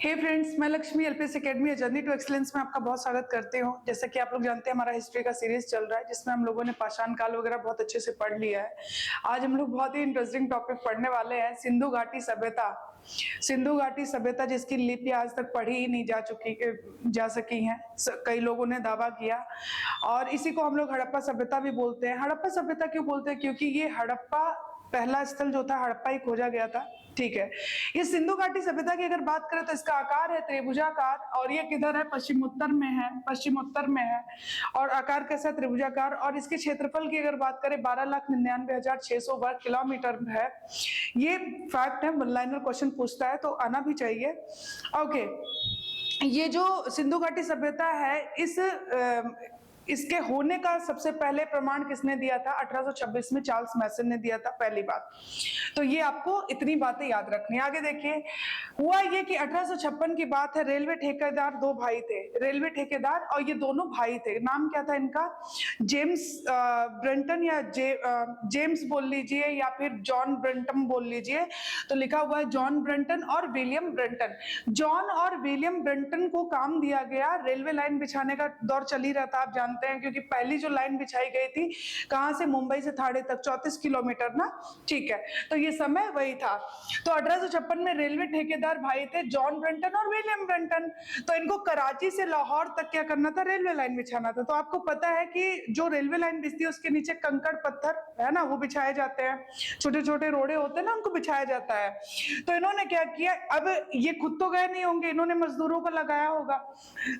हे friends, मैं Lakshmi LPS academy journey to excellence में आपका बहुत स्वागत करती हूँ। जैसा कि आप लोग जानते हैं, हमारा हिस्ट्री का सीरीज चल रहा है जिसमें हम लोगों ने पाषाण काल वगैरह बहुत अच्छे से पढ़ लिया है। आज हम लोग बहुत ही इंटरेस्टिंग टॉपिक पढ़ने वाले हैं, सिंधु घाटी सभ्यता। सिंधु घाटी सभ्यता जिसकी लिपि आज तक पढ़ी ही नहीं जा सकी है, कई लोगों ने दावा किया। और इसी को हम लोग हड़प्पा सभ्यता भी बोलते हैं। हड़प्पा सभ्यता क्यों बोलते हैं? क्योंकि ये हड़प्पा पहला स्थल जो था हड़प्पा ही खोजा गया था। ठीक है, ये सिंधु घाटी सभ्यता की अगर बात करें तो इसका आकार है त्रिभुजाकार, और ये किधर है? पश्चिमोत्तर में है, पश्चिमोत्तर में है। और आकार कैसा? त्रिभुजाकार। और इसके क्षेत्रफल की अगर बात करें 12,99,600 वर्ग किलोमीटर है। ये फैक्ट है, वन लाइनर क्वेश्चन पूछता है तो आना भी चाहिए। ओके, ये जो सिंधु घाटी सभ्यता है, इसके होने का सबसे पहले प्रमाण किसने दिया था? 1826 में चार्ल्स मैसन ने दिया था, पहली बात। तो ये आपको इतनी बातें याद रखनी है। आगे देखिए, हुआ ये कि 1856 की बात है। रेलवे ठेकेदार दो भाई थे, रेलवे ठेकेदार, और ये दोनों भाई थे। नाम क्या था इनका? जेम्स ब्रेंटन, या जेम्स बोल लीजिए, या फिर जॉन ब्रेंटन बोल लीजिए। तो लिखा हुआ है जॉन ब्रेंटन और विलियम ब्रेंटन। जॉन और विलियम ब्रेंटन को काम दिया गया, रेलवे लाइन बिछाने का दौर चल ही रहा था, आप जानते हैं, क्योंकि पहली जो लाइन बिछाई गई थी कहां से? मुंबई से थाड़े तक, 34 किलोमीटर ना। ठीक है, तो ये समय वही था। तो 1856 में रेलवे ठेकेदार भाई थे जॉन ब्रेंटन और विलियम ब्रेंटन। तो इनको कराची से लाहौर तक क्या करना था? रेलवे लाइन बिछाना था। तो आपको पता है कि जो रेलवे लाइन बिछती है उसके नीचे कंकड़ पत्थर है ना, वो बिछाए जाते हैं, छोटे छोटे रोड़े होते हैं ना, उनको बिछाया जाता है। तो इन्होंने क्या किया? अब ये खुद तो गए नहीं होंगे, इन्होंने मजदूरों को लगाया होगा।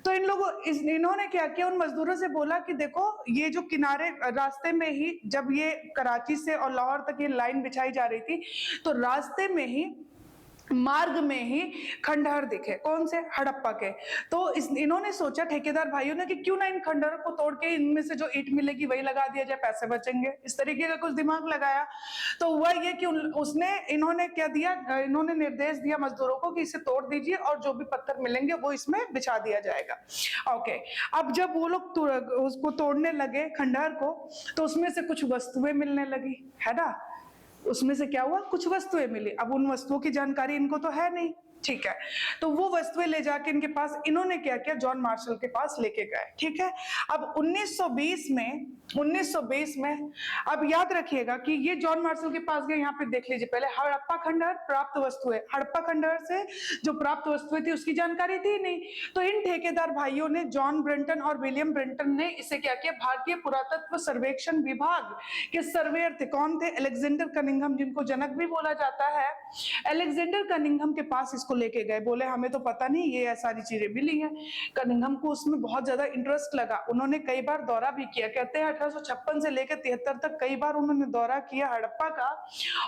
तो इन्होंने क्या किया? उन मजदूरों से बोला कि देखो, ये जो किनारे रास्ते में ही, जब ये कराची से और लाहौर तक ये लाइन बिछाई जा रही थी, तो रास्ते में ही, मार्ग में ही खंडहर दिखे। कौन से? हड़प्पा के। तो इन्होंने सोचा, ठेकेदार भाइयों ने, कि क्यों ना इन खंडहरों को तोड़ के इनमें से जो ईंट मिलेगी वही लगा दिया जाए, पैसे बचेंगे। इस तरीके का कुछ दिमाग लगाया। तो हुआ ये कि इन्होंने क्या दिया? इन्होंने निर्देश दिया मजदूरों को कि इसे तोड़ दीजिए और जो भी पत्थर मिलेंगे वो इसमें बिछा दिया जाएगा। ओके, अब जब वो लोग उसको तोड़ने लगे खंडहर को, तो उसमें से कुछ वस्तुएं मिलने लगी, है ना। उसमें से क्या हुआ? कुछ वस्तुएं मिली। अब उन वस्तुओं की जानकारी इनको तो है नहीं, ठीक है। तो वो वस्तुएं ले जाके इनके पास, इन्होंने क्या किया? जॉन मार्शल के पास लेके गए, ठीक है। अब 1920 में अब याद रखिएगा कि ये जॉन मार्शल के पास गए। यहाँ पे देख लीजिए, पहले हड़प्पा खंडहर, प्राप्त वस्तुएं। हड़प्पा खंडहर से जो प्राप्त वस्तुएं थी उसकी जानकारी थी नहीं। तो इन ठेकेदार भाइयों ने, जॉन ब्रेंटन और विलियम ब्रेंटन ने, इसे क्या किया? भारतीय पुरातत्व सर्वेक्षण विभाग के सर्वेयर थे। कौन थे? अलेक्जेंडर कनिंघम, जिनको जनक भी बोला जाता है। अलेक्जेंडर कनिंघम के पास इसको लेके गए। बोले हमें तो पता नहीं, ये सारी चीजें मिली हैं। कनिंघम को उसमें बहुत ज्यादा इंटरेस्ट लगा। उन्होंने कई बार दौरा भी किया। कहते हैं 1856 से लेकर 73 तक कई बार उन्होंने दौरा किया हड़प्पा का,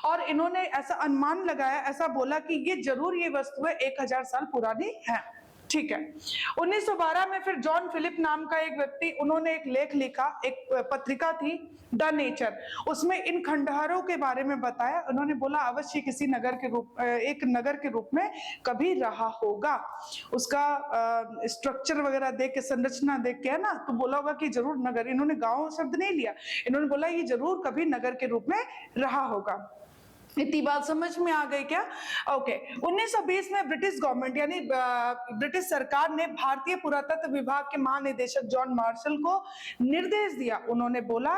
और इन्होंने ऐसा अनुमान लगाया, ऐसा बोला कि ये जरूर ये वस्तुएं 1000 साल पुरानी है, ठीक है। 1912 में फिर जॉन फिलिप नाम का एक व्यक्ति, उन्होंने एक लेख लिखा, एक पत्रिका थी द नेचर, उसमें इन खंडहरों के बारे में बताया। उन्होंने बोला अवश्य किसी एक नगर के रूप में कभी रहा होगा। उसका स्ट्रक्चर वगैरह देख के, संरचना देख के, है ना, तो बोला होगा कि जरूर नगर। इन्होंने गांव शब्द नहीं लिया, इन्होंने बोला ये जरूर कभी नगर के रूप में रहा होगा। इतनी बात समझ में आ गई क्या? ओके। 1920 में ब्रिटिश गवर्नमेंट, यानी ब्रिटिश सरकार ने भारतीय पुरातत्व विभाग के महानिदेशक जॉन मार्शल को निर्देश दिया। उन्होंने बोला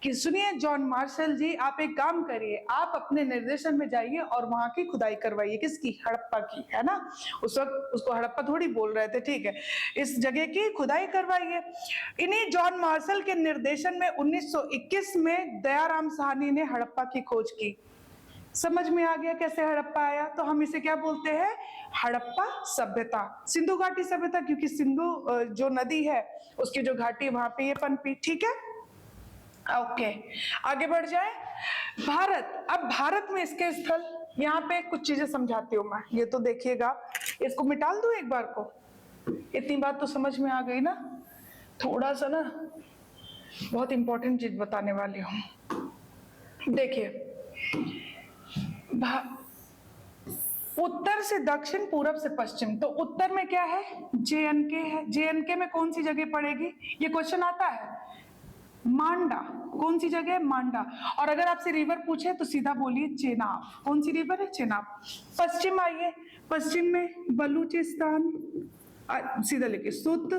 कि सुनिए जॉन मार्शल जी, आप एक काम करिए, आप अपने निर्देशन में जाइए और वहां की खुदाई करवाइए। किसकी? हड़प्पा की, है ना। उस वक्त उसको हड़प्पा थोड़ी बोल रहे थे, ठीक है। इस जगह की खुदाई करवाइए। इन्हीं जॉन मार्शल के निर्देशन में 1921 में दयाराम साहनी ने हड़प्पा की खोज की। समझ में आ गया कैसे हड़प्पा आया? तो हम इसे क्या बोलते हैं? हड़प्पा सभ्यता, सिंधु घाटी सभ्यता, क्योंकि सिंधु जो नदी है उसकी जो घाटी, वहां पे ये पनपी, ठीक है। ओके, आगे बढ़ जाए। भारत, अब भारत में इसके स्थल, यहाँ पे कुछ चीजें समझाती हूँ मैं। ये तो देखिएगा, इसको मिटाल दूं एक बार को। इतनी बात तो समझ में आ गई ना। थोड़ा सा ना बहुत इंपॉर्टेंट चीज बताने वाली हूं। देखिए, उत्तर से दक्षिण, पूरब से पश्चिम। तो उत्तर में क्या है? JNK है। JNK में कौन सी जगह पड़ेगी? ये क्वेश्चन आता है। मांडा। कौन सी जगह है? मांडा। और अगर आपसे रिवर पूछे तो सीधा बोलिए चेनाब। कौन सी रिवर है? चेनाब। पश्चिम आइए, पश्चिम में बलूचिस्तान, सीधा लिखिए सुत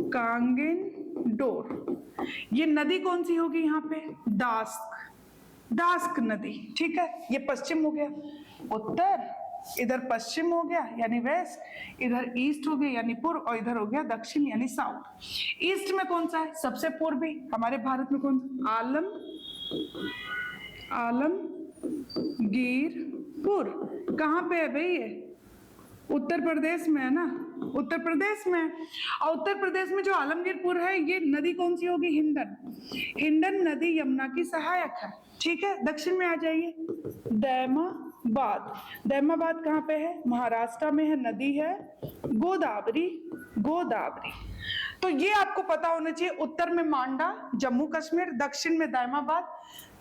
कांगेन डोर। ये नदी कौन सी होगी यहाँ पे? दास्क, दास्क नदी, ठीक है। ये पश्चिम हो गया, उत्तर, इधर पश्चिम हो गया यानी वेस्ट, इधर ईस्ट हो गया यानी पूर्व, और इधर हो गया दक्षिण यानी साउथ। ईस्ट में कौन सा है? सबसे पूर्वी हमारे भारत में कौन? आलमगीरपुर। कहाँ पे है भाई ये? उत्तर प्रदेश में है ना, उत्तर प्रदेश में। और उत्तर प्रदेश में जो आलमगीरपुर है, ये नदी कौन सी होगी? हिंडन। हिंडन नदी यमुना की सहायक है, ठीक है। दक्षिण में आ जाइए, दैमाबाद। दैमाबाद कहाँ पे है? महाराष्ट्र में है, नदी है गोदावरी, गोदावरी। तो ये आपको पता होना चाहिए। उत्तर में मांडा, जम्मू कश्मीर, दक्षिण में दैमाबाद,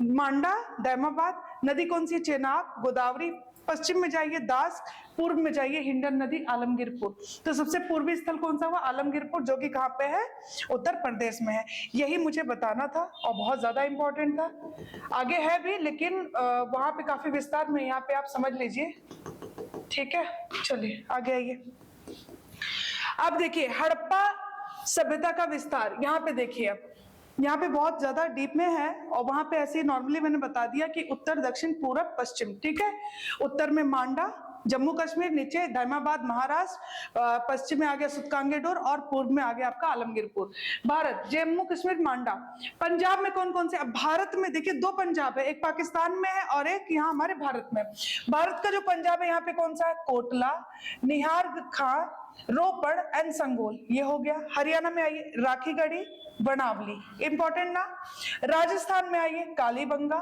मांडा, दैमाबाद, नदी कौन सी है? चेनाब, गोदावरी। पश्चिम में जाइए दास, पूर्व में जाइए हिंडन नदी, आलमगीरपुर। तो सबसे पूर्वी स्थल कौन सा हुआ? आलमगीरपुर, जो कि कहाँ पे है? उत्तर प्रदेश में है। यही मुझे बताना था और बहुत ज्यादा इंपॉर्टेंट था। आगे है भी, लेकिन वहां पे काफी विस्तार में, यहाँ पे आप समझ लीजिए, ठीक है। चलिए आगे आइए। अब देखिए हड़प्पा सभ्यता का विस्तार, यहाँ पे देखिए। अब यहाँ पे बहुत ज्यादा डीप में है, और वहां पे ऐसे नॉर्मली मैंने बता दिया कि उत्तर, दक्षिण, पूर्व, पश्चिम, ठीक है। उत्तर में मांडा, जम्मू कश्मीर, नीचे दैमाबाद महाराष्ट्र, पश्चिम में आ गया सुतकांगेडोर, और पूर्व में आ गया आपका आलमगीरपुर। भारत, जम्मू कश्मीर, मांडा। पंजाब में कौन कौन से? अब भारत में देखिए दो पंजाब है, एक पाकिस्तान में है और एक यहाँ हमारे भारत में। भारत का जो पंजाब है यहाँ पे कौन सा है? कोटला, निहारखां, रोपड़ एंड संगोल, ये हो गया। हरियाणा में आइए, राखीगढ़ी, बनावली, इंपॉर्टेंट ना। राजस्थान में आइए, कालीबंगा।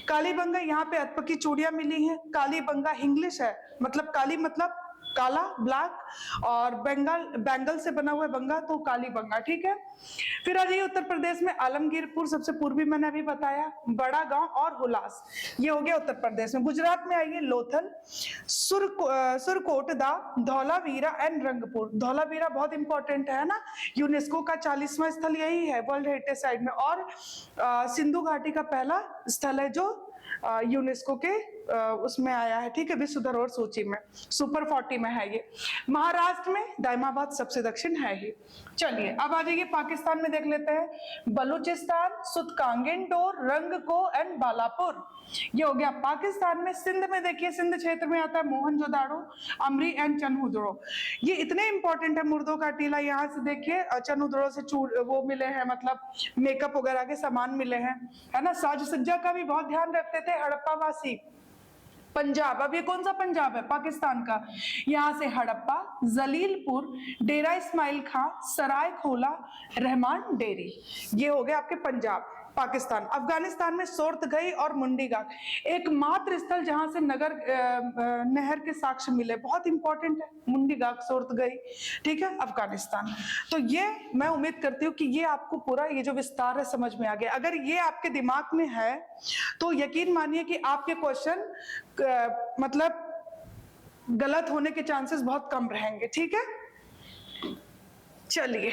कालीबंगा यहाँ पे अतप की चूड़ियां मिली हैं। कालीबंगा इंग्लिश है, मतलब काली मतलब काला, ब्लैक, और बंगाल, बैंगल से बना हुआ है बंगा, तो कालीबंगा, ठीक है। फिर आ जाइए उत्तर प्रदेश में, आलमगीरपुर सबसे पूर्वी मैंने अभी बताया, बड़ा गांव और हुलास, ये हो गया उत्तर प्रदेश में। गुजरात में आइए, लोथल, सुरकोटदा, धौलावीरा एंड रंगपुर। धौलावीरा बहुत इंपॉर्टेंट है ना, यूनेस्को का 40वां स्थल यही है वर्ल्ड हेरिटेज साइट में, और सिंधु घाटी का पहला स्थल है जो यूनेस्को के उसमें आया है, ठीक है, विश्व धरोहर सूची में, सुपर 40 में है ये। महाराष्ट्र में दैमाबाद सबसे दक्षिण है ही। चलिए अब आ जाइए पाकिस्तान में, देख लेते हैं। बलूचिस्तान, सुतकांगेंडोर, रंगको एंड बालापुर, ये हो गया पाकिस्तान में। सिंध में देखिए, सिंध क्षेत्र में आता है मोहनजोदाड़ो, अमरी एंड चनहुदड़ो। ये इतने इंपॉर्टेंट है, मुर्दों का टीला, यहाँ से देखिए चनहुदड़ो से वो मिले हैं, मतलब मेकअप वगैरह के सामान मिले हैं, है ना। साज सज्जा का भी बहुत ध्यान रखते थे हड़प्पा वासी। पंजाब, अब ये कौन सा पंजाब है? पाकिस्तान का। यहाँ से हड़प्पा, जलीलपुर, डेरा इस्माइल खां, सराय खोला, रहमान डेरी, ये हो गए आपके पंजाब, पाकिस्तान। अफगानिस्तान में सोर्तगई और मुंडीगाग, एकमात्र स्थल जहां से नहर के साक्ष्य मिले, बहुत इंपॉर्टेंट है मुंडीगाग, सोर्तगई, ठीक है, अफगानिस्तान। तो ये मैं उम्मीद करती हूँ कि ये आपको पूरा ये जो विस्तार है समझ में आ गया। अगर ये आपके दिमाग में है तो यकीन मानिए कि आपके क्वेश्चन मतलब गलत होने के चांसेस बहुत कम रहेंगे, ठीक है। चलिए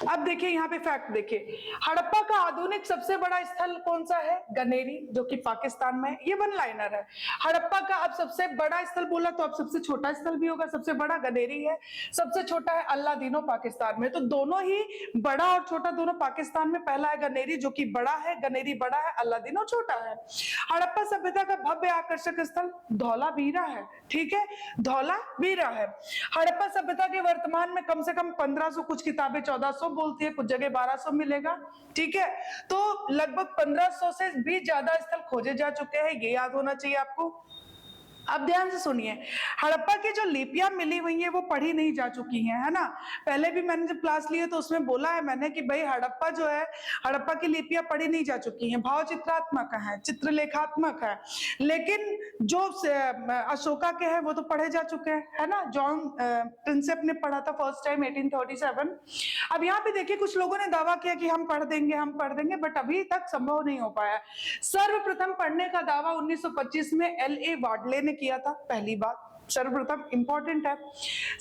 अब देखिए यहाँ पे फैक्ट देखिए, हड़प्पा का आधुनिक सबसे बड़ा स्थल कौन सा है? गनेरी, जो कि पाकिस्तान में है। ये वन लाइनर है। हड़प्पा का अब सबसे बड़ा स्थल बोला तो अब सबसे छोटा स्थल भी होगा। सबसे बड़ा गनेरी है, सबसे छोटा है अल्लादीनो, पाकिस्तान में। तो दोनों ही बड़ा और छोटा दोनों पाकिस्तान में। पहला है गनेरी जो कि बड़ा है, गनेरी बड़ा है, अल्लादीनो छोटा है। हड़प्पा सभ्यता का भव्य आकर्षक स्थल धौलावीरा है, ठीक है, धौलावीरा है। हड़प्पा सभ्यता के वर्तमान में कम से कम 1500, कुछ किताबें 1400 बोलती है, कुछ जगह 1200 मिलेगा, ठीक है। तो लगभग 1500 से भी ज्यादा स्थल खोजे जा चुके हैं, ये याद होना चाहिए आपको। अब ध्यान से सुनिए, हड़प्पा की जो लिपियां मिली हुई हैं वो पढ़ी नहीं जा चुकी हैं, है ना। पहले भी मैंने जब क्लास ली है तो उसमें बोला है मैंने कि भाई हड़प्पा जो है, हड़प्पा की लिपियां पढ़ी नहीं जा चुकी हैं, भाव चित्रात्मक है, चित्रलेखात्मक है। लेकिन जो अशोका के हैं वो तो पढ़े जा चुके हैं, है ना। जॉन प्रिंसेप ने पढ़ा था फर्स्ट टाइम 1837। अब यहाँ पे देखिए कुछ लोगों ने दावा किया कि हम पढ़ देंगे, बट अभी तक संभव नहीं हो पाया। सर्वप्रथम पढ़ने का दावा 1925 में LA वाडले ने किया था, पहली बात, सर्वप्रथम इंपॉर्टेंट है।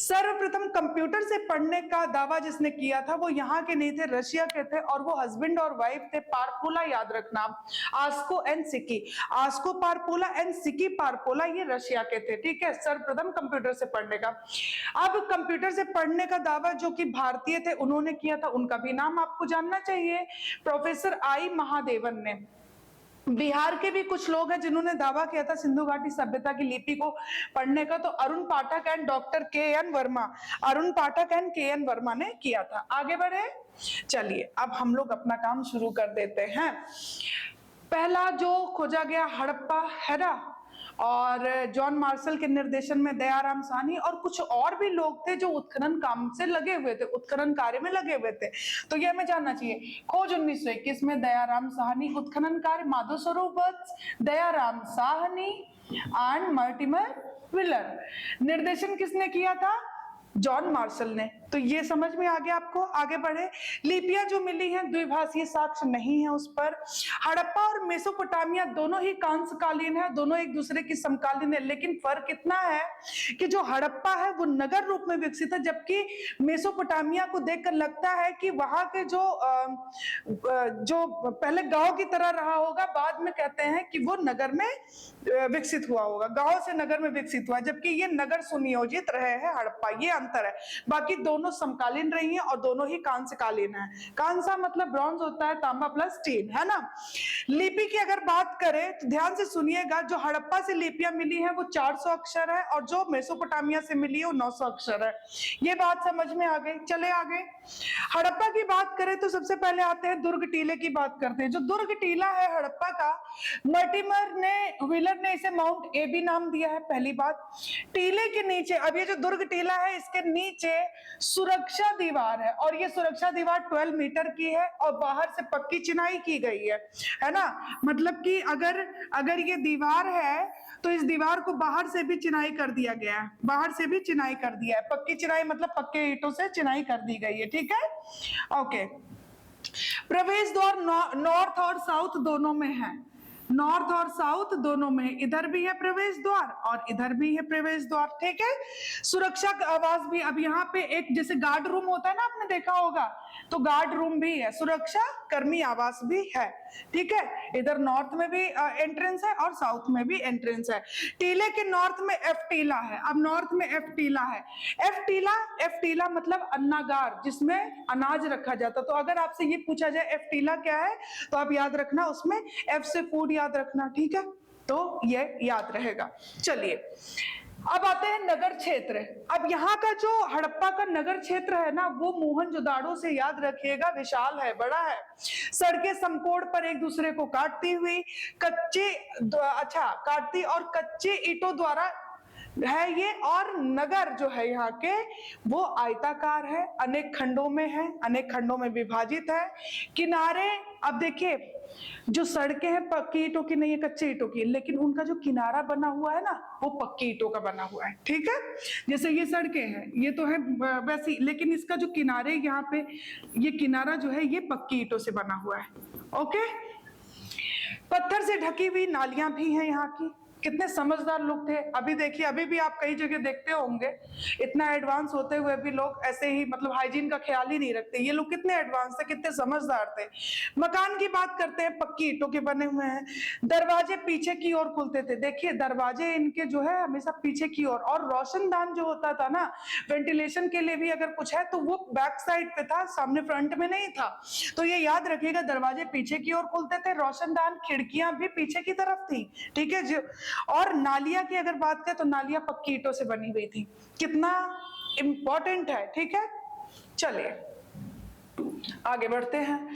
सर्वप्रथम कंप्यूटर से पढ़ने का दावा जिसने किया था वो यहाँ के नहीं थे, रशिया के थे, और वो हस्बैंड और वाइफ थे, पारपोला, याद रखना, आस्को एंड सिकी, आस्को पारपोला एंड सिकी पारपोला, ये रशिया के थे, ठीक है। सर्वप्रथम कंप्यूटर से पढ़ने का। अब कंप्यूटर से पढ़ने का दावा जो कि भारतीय थे उन्होंने किया था, उनका भी नाम आपको जानना चाहिए, प्रोफेसर आई महादेवन ने। बिहार के भी कुछ लोग हैं जिन्होंने दावा किया था सिंधु घाटी सभ्यता की लिपि को पढ़ने का, तो Arun Pathak and doctor K N Verma, Arun Pathak and K N Verma ने किया था। आगे बढ़े, चलिए अब हम लोग अपना काम शुरू कर देते हैं। पहला जो खोजा गया हड़प्पा है ना, और जॉन मार्शल के निर्देशन में दयाराम साहनी और कुछ और भी लोग थे जो उत्खनन काम से लगे हुए थे, उत्खनन कार्य में लगे हुए थे, तो ये हमें जानना चाहिए। खोज 1921 में दयाराम साहनी, उत्खनन कार्य माधव स्वरूप वत्स, दयाराम साहनी एंड मर्टिमर व्हीलर। निर्देशन किसने किया था? जॉन मार्शल ने। तो ये समझ में आ गया आपको। आगे बढ़े, लिपियां जो मिली हैं द्विभाषीय साक्ष्य नहीं है उस पर। हड़प्पा और मेसोपोटामिया दोनों ही कांस्यकालीन है, दोनों एक दूसरे की समकालीन है, लेकिन फर्क इतना है कि जो हड़प्पा है वो नगर रूप में विकसित है, जबकि मेसोपोटामिया को देखकर लगता है कि वहां के जो पहले गांव की तरह रहा होगा, बाद में कहते हैं कि वो नगर में विकसित हुआ होगा, गांव से नगर में विकसित हुआ, जबकि ये नगर सुनियोजित रहे हैं हड़प्पा, ये अंतर है। बाकी दोनों समकालीन रही हैं और दोनों ही कांस्यकालीन है। कांसा मतलब ब्रॉन्ज होता है, तांबा प्लस टीन, है ना। लिपि की अगर बात करें तो ध्यान से सुनिएगा, जो हड़प्पा से लिपियां मिली हैं वो 400 अक्षर है और जो मेसोपोटामिया से मिली है वो 900 अक्षर है। ये बात समझ में आ गई। चले आगे, हड़प्पा की बात करें तो सबसे पहले आते हैं दुर्ग टीले की बात करते हैं। जो दुर्ग टीला है हड़प्पा का, मर्टिमर ने, व्हीलर ने इसे माउंट एबी नाम दिया है, पहली बात। टीले के नीचे, अब ये जो दुर्ग टीला है इसके नीचे सुरक्षा दीवार है, और ये सुरक्षा दीवार 12 मीटर की है और बाहर से पक्की चिनाई की गई है ना। मतलब कि अगर ये दीवार है तो इस दीवार को बाहर से भी चिनाई कर दिया गया है, बाहर से भी चिनाई कर दिया है, पक्की चिनाई मतलब पक्के ईंटों से चिनाई कर दी गई है, ठीक है। ओके, प्रवेश द्वार नॉर्थ और साउथ दोनों में है, नॉर्थ और साउथ दोनों में, इधर भी है प्रवेश द्वार और इधर भी है प्रवेश द्वार, ठीक है। सुरक्षा आवास भी, अब यहाँ पे एक जैसे गार्ड रूम होता है ना, आपने देखा होगा, तो गार्ड रूम भी है, सुरक्षा कर्मी आवास भी है, ठीक है। इधर नॉर्थ में भी एंट्रेंस है और साउथ में भी एंट्रेंस है। टीले के नॉर्थ में एफ टीला है, अब नॉर्थ में एफ टीला है। एफ टीला मतलब अन्नागार, जिसमें अनाज रखा जाता। तो अगर आपसे ये पूछा जाए एफ टीला क्या है, तो आप याद रखना उसमें एफ से फूड याद रखना, ठीक है, तो ये याद रहेगा। चलिए अब आते हैं नगर क्षेत्र। अब यहाँ का जो हड़प्पा का नगर क्षेत्र है ना, वो मोहनजोदाड़ो से, याद रखिएगा, विशाल है, बड़ा है। सड़कें समकोण पर एक दूसरे को काटती हुई, काटती और कच्चे ईंटों द्वारा है ये, और नगर जो है यहाँ के वो आयताकार है, अनेक खंडों में है, अनेक खंडों में विभाजित है। किनारे, अब देखिए जो सड़कें हैं पक्की ईंटों की नहीं है, कच्चे ईंटों की, लेकिन उनका जो किनारा बना हुआ है ना वो पक्की ईंटों का बना हुआ है, ठीक है। जैसे ये सड़कें हैं, ये तो है वैसी, लेकिन इसका जो किनारे यहाँ पे, ये किनारा जो है ये पक्की ईंटों से बना हुआ है, ओके। पत्थर से ढकी हुई नालियां भी हैं यहाँ की। कितने समझदार लोग थे। अभी देखिए, अभी भी आप कई जगह देखते होंगे, इतना एडवांस होते हुए भी लोग ऐसे ही, मतलब हाइजीन का ख्याल ही नहीं रखते। ये लोग कितने एडवांस थे, कितने समझदार थे। मकान की बात करते हैं, पक्की ईंटों के बने हुए हैं। दरवाजे पीछे की ओर खुलते थे, देखिए दरवाजे इनके जो है हमेशा पीछे की ओर, और रोशनदान जो होता था ना वेंटिलेशन के लिए भी अगर कुछ है तो वो बैक साइड पे था, सामने फ्रंट में नहीं था। तो ये याद रखिएगा, दरवाजे पीछे की ओर खुलते थे, रोशनदान, खिड़कियां भी पीछे की तरफ थी, ठीक है जी। और नालियां की अगर बात करें तो नालियां पक्की ईंटों से बनी हुई थी। कितना इंपॉर्टेंट है, ठीक है। चलिए आगे बढ़ते हैं।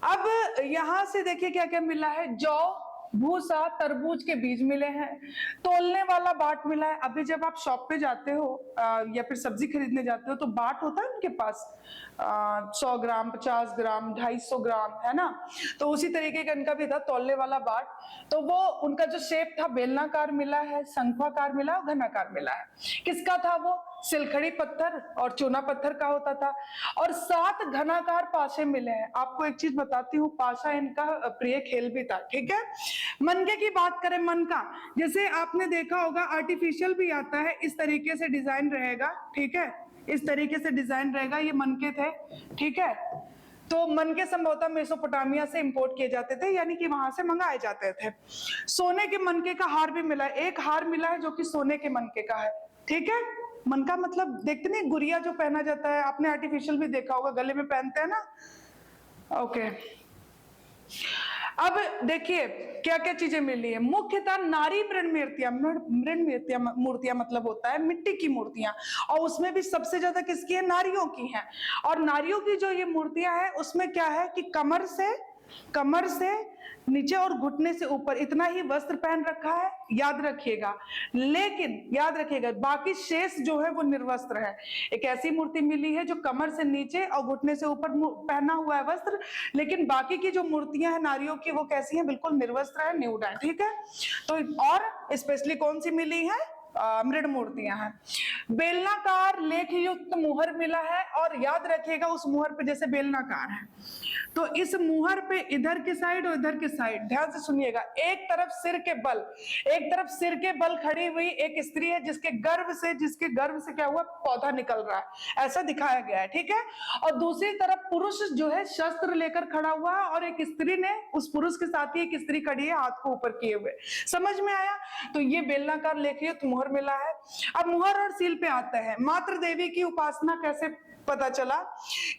अब यहां से देखिए क्या क्या मिला है। जौ, भूसा, तरबूज के बीज मिले हैं, तोलने वाला बाट मिला है। अभी जब आप शॉप पे जाते हो या फिर सब्जी खरीदने जाते हो तो बाट होता है उनके पास, 100 ग्राम, 50 ग्राम, 250 ग्राम, है ना। तो उसी तरीके का इनका भी था, तोलने वाला बाट। तो वो उनका जो शेप था बेलनाकार मिला है, शंखवाकार मिला है, घनाकार मिला है। किसका था वो? सिलखड़ी पत्थर और चूना पत्थर का होता था। और 7 घनाकार पाशे मिले हैं। आपको एक चीज बताती हूँ, पाशा इनका प्रिय खेल भी था, ठीक है। मनके की बात करें, मनका जैसे आपने देखा होगा आर्टिफिशियल भी आता है, इस तरीके से डिजाइन रहेगा, ठीक है, इस तरीके से डिजाइन रहेगा, ये मनके थे, ठीक है। तो मनके संभवतः मेसोपोटामिया से इंपोर्ट किए जाते थे, यानी कि वहां से मंगाए जाते थे। सोने के मनके का हार भी मिला है, एक हार मिला है जो कि सोने के मनके का है, ठीक है। मनका मतलब देखते नहीं गुड़िया जो पहना जाता है, आपने आर्टिफिशियल भी देखा होगा, गले में पहनते हैं ना, ओके। अब देखिए क्या क्या चीजें मिली है, मुख्यतः नारी मृण मूर्तियां मतलब होता है मिट्टी की मूर्तियां, और उसमें भी सबसे ज्यादा किसकी है, नारियों की है। और नारियों की जो ये मूर्तियां है उसमें क्या है कि कमर से नीचे और घुटने से ऊपर इतना ही वस्त्र पहन रखा है, याद रखिएगा। लेकिन याद रखिएगा बाकी शेष जो है वो निर्वस्त्र है। एक ऐसी मूर्ति मिली है जो कमर से नीचे और घुटने से ऊपर पहना हुआ है वस्त्र, लेकिन बाकी की जो मूर्तियां हैं नारियों की वो कैसी हैं, बिल्कुल निर्वस्त्र है, न्यूड है, ठीक है। तो और स्पेशली कौन सी मिली है, मृण मूर्तियां हैं। बेलनाकार लेख युक्त मुहर मिला है, और याद रखिएगा उस मुहर पे जैसे बेलनाकार है तो इस मुहर पे इधर की साइड और इधर की साइड, ध्यान से सुनिएगा, एक तरफ सिर के बल खड़ी हुई एक स्त्री है जिसके गर्भ से क्या हुआ, पौधा निकल रहा है, ऐसा दिखाया गया है, ठीक है। और दूसरी तरफ पुरुष जो है शस्त्र लेकर खड़ा हुआ है, और एक स्त्री ने उस पुरुष के साथ ही एक स्त्री खड़ी है हाथ को ऊपर किए हुए, समझ में आया। तो ये बेलनाकार लेखयुक्त मुहर मिला है। अब मुहर और सील पे आता है, मातृ देवी की उपासना कैसे पता चला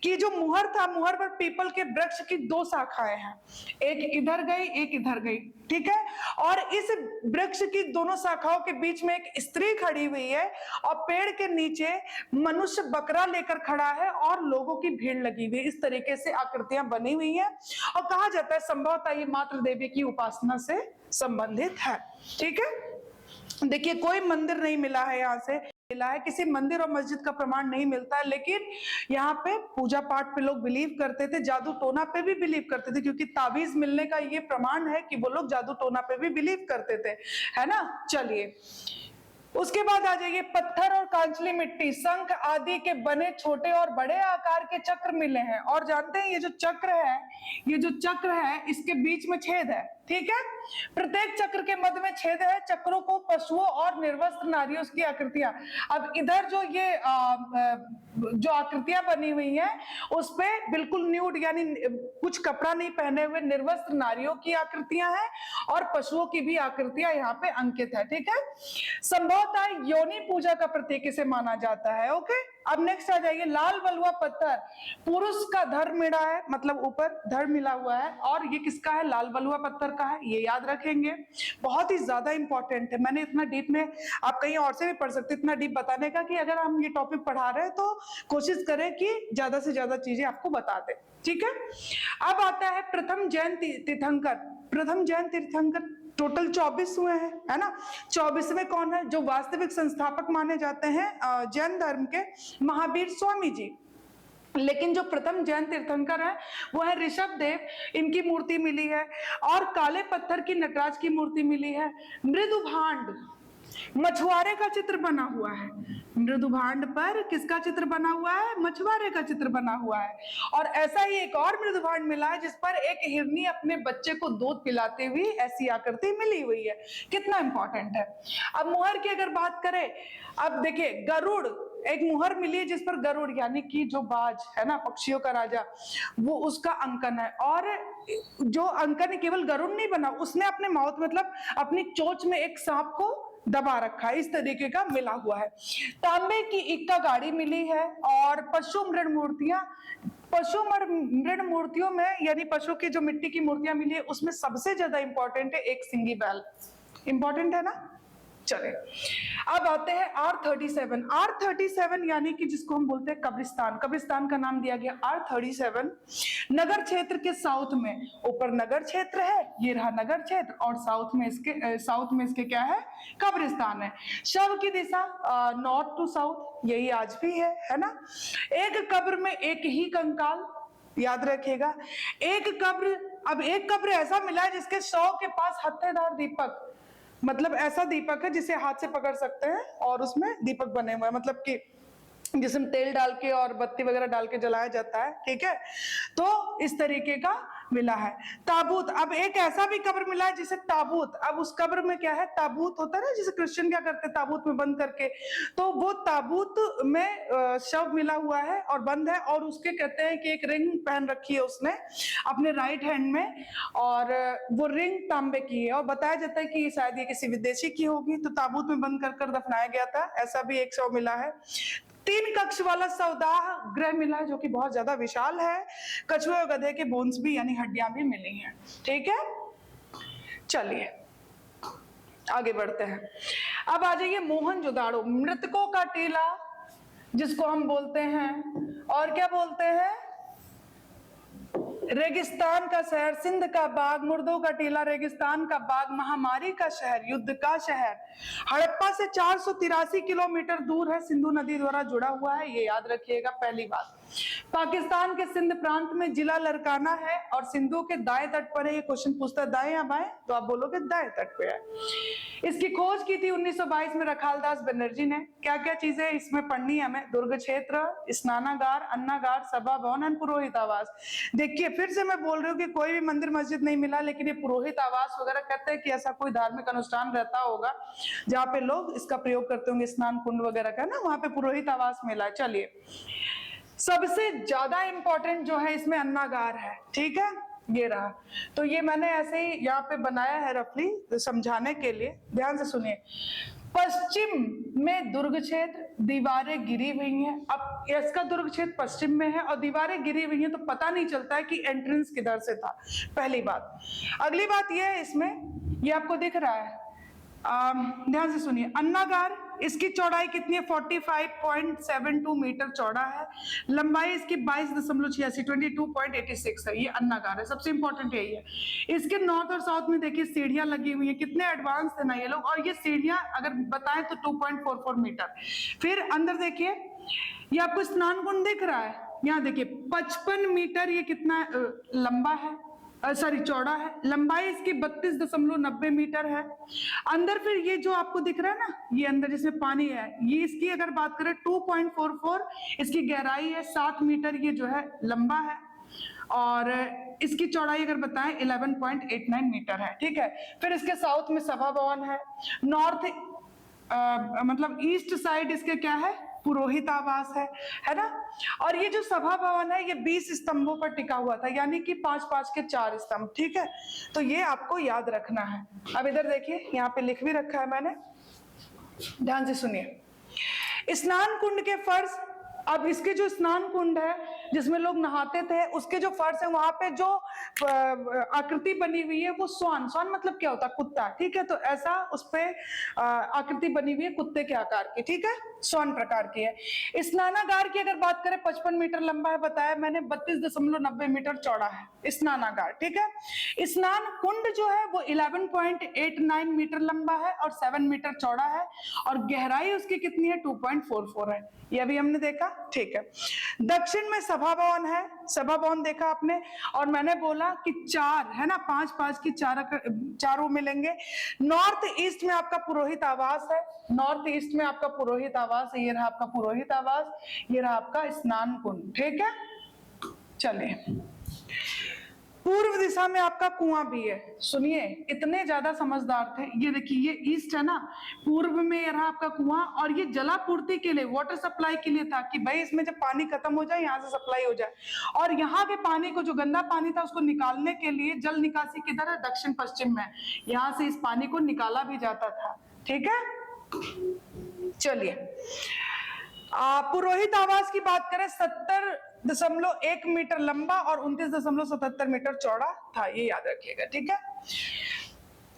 कि जो मुहर था, मुहर पर पीपल के वृक्ष की दो शाखाएं हैं, एक इधर गई एक इधर गई, ठीक है। और इस वृक्ष की दोनों शाखाओं के बीच में एक स्त्री खड़ी हुई है, और पेड़ के नीचे मनुष्य बकरा लेकर खड़ा है और लोगों की भीड़ लगी हुई है। इस तरीके से आकृतियां बनी हुई हैं, और कहा जाता है संभवतः ये मातृ देवी की उपासना से संबंधित है, ठीक है। देखिए कोई मंदिर नहीं मिला है, यहाँ से मिला है, किसी मंदिर और मस्जिद का प्रमाण नहीं मिलता है, लेकिन यहाँ पे पूजा पाठ पे लोग बिलीव करते थे, जादू टोना पे भी बिलीव करते थे, क्योंकि ताबीज मिलने का ये प्रमाण है कि वो लोग जादू टोना पे भी बिलीव करते थे, है ना। चलिए उसके बाद आ जाइए, पत्थर और कांचली मिट्टी, शंख आदि के बने छोटे और बड़े आकार के चक्र मिले हैं। और जानते हैं ये जो चक्र है इसके बीच में छेद है, ठीक है। प्रत्येक चक्र के मध्य में छेद है, चक्रों को पशुओं और निर्वस्त्र नारियों की आकृतियां। अब इधर जो ये जो आकृतियां बनी हुई हैं उस पे बिल्कुल न्यूड यानी कुछ कपड़ा नहीं पहने हुए निर्वस्त्र नारियों की आकृतियां हैं, और पशुओं की भी आकृतियां यहाँ पे अंकित है, ठीक है। संभवतः योनि पूजा का प्रतीक इसे माना जाता है, ओके। अब नेक्स्ट आ जाइए, लाल बलुआ पत्थर, पुरुष का धड़ मिला है, मतलब ऊपर धड़ मिला हुआ है, और ये किसका है, लाल बलुआ पत्थर का है, ये याद रखेंगे, बहुत ही ज्यादा इंपॉर्टेंट है। मैंने इतना डीप में, आप कहीं और से भी पढ़ सकते, इतना डीप बताने का कि अगर हम ये टॉपिक पढ़ा रहे हैं तो कोशिश करें कि ज्यादा से ज्यादा चीजें आपको बता दें, ठीक है। अब आता है प्रथम जैन तीर्थंकर, टोटल 24 हुए हैं, है ना। 24वें कौन है, जो वास्तविक संस्थापक माने जाते हैं जैन धर्म के, महावीर स्वामी जी। लेकिन जो प्रथम जैन तीर्थंकर है वो है ऋषभ देव, इनकी मूर्ति मिली है। और काले पत्थर की नटराज की मूर्ति मिली है। मृदु भांड, मछुआरे का चित्र बना हुआ है, मृदु भांड पर किसका चित्र बना हुआ है, मछुआरे का चित्र बना हुआ है। और ऐसा ही एक और मृदु भांड मिला है जिस पर एक हिरनी अपने बच्चे को दूध पिलाते हुए ऐसी आकृति मिली हुई है। कितना इंपॉर्टेंट है। अब मुहर की अगर बात करें, अब देखिए गरुड़, एक मुहर मिली है जिस पर गरुड़ यानी कि जो बाज है ना, पक्षियों का राजा, वो उसका अंकन है। और जो अंकन केवल गरुड़ नहीं बना, उसने अपने माउथ मतलब अपनी चोंच में एक सांप को दबा रखा है, इस तरीके का मिला हुआ है। तांबे की इक्का गाड़ी मिली है। और पशु मृण मूर्तियों में यानी पशु की जो मिट्टी की मूर्तियां मिली है उसमें सबसे ज्यादा इंपॉर्टेंट है एक सिंगी बैल, इंपॉर्टेंट है ना। चले अब आते हैं R37 यानी कि जिसको हम बोलते हैं कब्रिस्तान का नाम दिया गया R37। नगर क्षेत्र के साउथ में, ऊपर नगर क्षेत्र है, ये रहा नगर क्षेत्र, और साउथ में इसके क्या है, कब्रिस्तान है। शव की दिशा नॉर्थ टू साउथ, यही आज भी है ना। एक कब्र में एक ही कंकाल, याद रखिएगा एक कब्र। अब एक कब्र ऐसा मिला है जिसके शव के पास हत्थेदार दीपक, मतलब ऐसा दीपक है जिसे हाथ से पकड़ सकते हैं और उसमें दीपक बने हुए हैं, मतलब कि जिसमें तेल डाल के और बत्ती वगैरह डाल के जलाया जाता है, ठीक है। तो इस तरीके का मिला है। ताबूत, अब एक ऐसा भी कब्र मिला है जिसे ताबूत, अब उस कब्र में क्या है, ताबूत होता है ना, जिसे क्रिश्चियन क्या करते हैं ताबूत में बंद करके, तो वो ताबूत में शव मिला हुआ है और बंद है, और उसके कहते हैं कि एक रिंग पहन रखी है उसने अपने राइट हैंड में, और वो रिंग तांबे की है, और बताया जाता है कि शायद ये किसी विदेशी की होगी, तो ताबूत में बंद कर कर दफनाया गया था। ऐसा भी एक शव मिला है। 3 कक्ष वाला सौदाह ग्रह मिला है जो कि बहुत ज्यादा विशाल है। कछुए और गधे के बोन्स भी यानी हड्डियां भी मिली हैं, ठीक है। चलिए आगे बढ़ते हैं। अब आ जाइए मोहनजोदाड़ो, मृतकों का टीला जिसको हम बोलते हैं, और क्या बोलते हैं, रेगिस्तान का शहर, सिंध का बाग, मुर्दों का टीला, रेगिस्तान का बाग, महामारी का शहर, युद्ध का शहर। हड़प्पा से 483 किलोमीटर दूर है, सिंधु नदी द्वारा जुड़ा हुआ है, ये याद रखिएगा पहली बात। पाकिस्तान के सिंध प्रांत में जिला लरकाना है और सिंधु के दाएं तट पर है। ये क्वेश्चन पूछता है दाएं या बाएं, तो आप बोलोगे दाएं तट पे है। इसकी खोज की थी 1922 में रखालदास बनर्जी ने। क्या क्या चीजें इसमें पढ़नी है हमें, दुर्ग क्षेत्र, स्नानागार, अन्नागार, सभा भवन एंड पुरोहित आवास। देखिए फिर से मैं बोल रही हूँ कि कोई भी मंदिर मस्जिद नहीं मिला, लेकिन ये पुरोहित आवास वगैरह कहते हैं कि ऐसा कोई धार्मिक अनुष्ठान रहता होगा जहाँ पे लोग इसका प्रयोग करते होंगे, स्नान कुंड वगैरह का ना, वहां पे पुरोहित आवास मिला है। चलिए सबसे ज्यादा इंपॉर्टेंट जो है इसमें अन्नागार है, ठीक है, ये रहा। तो ये मैंने ऐसे ही यहाँ पे बनाया है रफली समझाने के लिए, ध्यान से सुनिए। पश्चिम में दुर्ग क्षेत्र, दीवारें गिरी हुई हैं। अब इसका दुर्ग क्षेत्र पश्चिम में है और दीवारें गिरी हुई हैं, तो पता नहीं चलता है कि एंट्रेंस किधर से था, पहली बात। अगली बात ये है, इसमें ये आपको दिख रहा है, ध्यान से सुनिए। अन्नागार, इसकी चौड़ाई कितनी है, 45.72 मीटर चौड़ा है, लंबाई इसकी 22.86 22.86 है। ये अन्नागार है, सबसे इंपॉर्टेंट यही है। इसके नॉर्थ और साउथ में देखिए सीढ़ियां लगी हुई हैं, कितने एडवांस थे ना ये लोग, और ये सीढ़ियां अगर बताएं तो 2.44 मीटर। फिर अंदर देखिए, ये आपको स्नान कुंड दिख रहा है, यहाँ देखिए 55 मीटर ये कितना लंबा है, सॉरी चौड़ा है, लंबाई इसकी 32.90 मीटर है। अंदर फिर ये जो आपको दिख रहा है ना, ये अंदर जिसमें पानी है, ये इसकी अगर बात करें 2.44 इसकी गहराई है, 7 मीटर ये जो है लंबा है, और इसकी चौड़ाई अगर बताएं 11.89 मीटर है, ठीक है। फिर इसके साउथ में सभा भवन है, नॉर्थ मतलब ईस्ट साइड इसके क्या है, पुरोहित आवास है ना। और ये जो सभा भवन है ये 20 स्तंभों पर टिका हुआ था, यानी कि 5-5 के 4 स्तंभ, ठीक है। तो ये आपको याद रखना है। अब इधर देखिए, यहाँ पे लिख भी रखा है मैंने, ध्यान से सुनिए। स्नान कुंड के फर्श, अब इसके जो स्नान कुंड है जिसमें लोग नहाते थे, उसके जो फर्श है वहां पे जो आकृति बनी हुई है वो स्वान, स्वान मतलब क्या होता है, कुत्ता, ठीक है। तो ऐसा उस पे आकृति बनी हुई है कुत्ते के आकार की, ठीक है, स्वान प्रकार की है। स्नानागार की अगर बात करें 55 मीटर लंबा है, बताया मैंने, 32.90 मीटर चौड़ा है स्नानागार, ठीक है। स्नान कुंड जो है वो 11.89 मीटर लंबा है और 7 मीटर चौड़ा है, और गहराई उसकी कितनी है, 2.44 है, ये अभी हमने देखा, ठीक है। दक्षिण में सभा भवन है, सभा भवन देखा आपने, और मैंने बोला कि 4 है ना, 5-5 की चारों मिलेंगे। नॉर्थ ईस्ट में आपका पुरोहित आवास है, नॉर्थ ईस्ट में आपका पुरोहित आवास है, ये रहा आपका पुरोहित आवास, ये रहा आपका स्नान कुंड, ठीक है। चलिए पूर्व दिशा में आपका कुआं भी है, सुनिए इतने ज्यादा समझदार थे। ये देखिए, ये ईस्ट है ना, पूर्व में ये रहा आपका कुआं, और ये जलापूर्ति के लिए, वाटर सप्लाई के लिए था कि भाई इसमें जब पानी खत्म हो जाए यहाँ से सप्लाई हो जाए, और यहाँ के पानी को, जो गंदा पानी था उसको निकालने के लिए जल निकासी किधर है, दक्षिण पश्चिम में, यहाँ से इस पानी को निकाला भी जाता था, ठीक है। चलिए पुरोहित आवास की बात करें, 70.1 मीटर लंबा और 29.77 मीटर चौड़ा था, ये याद रखिएगा, ठीक है।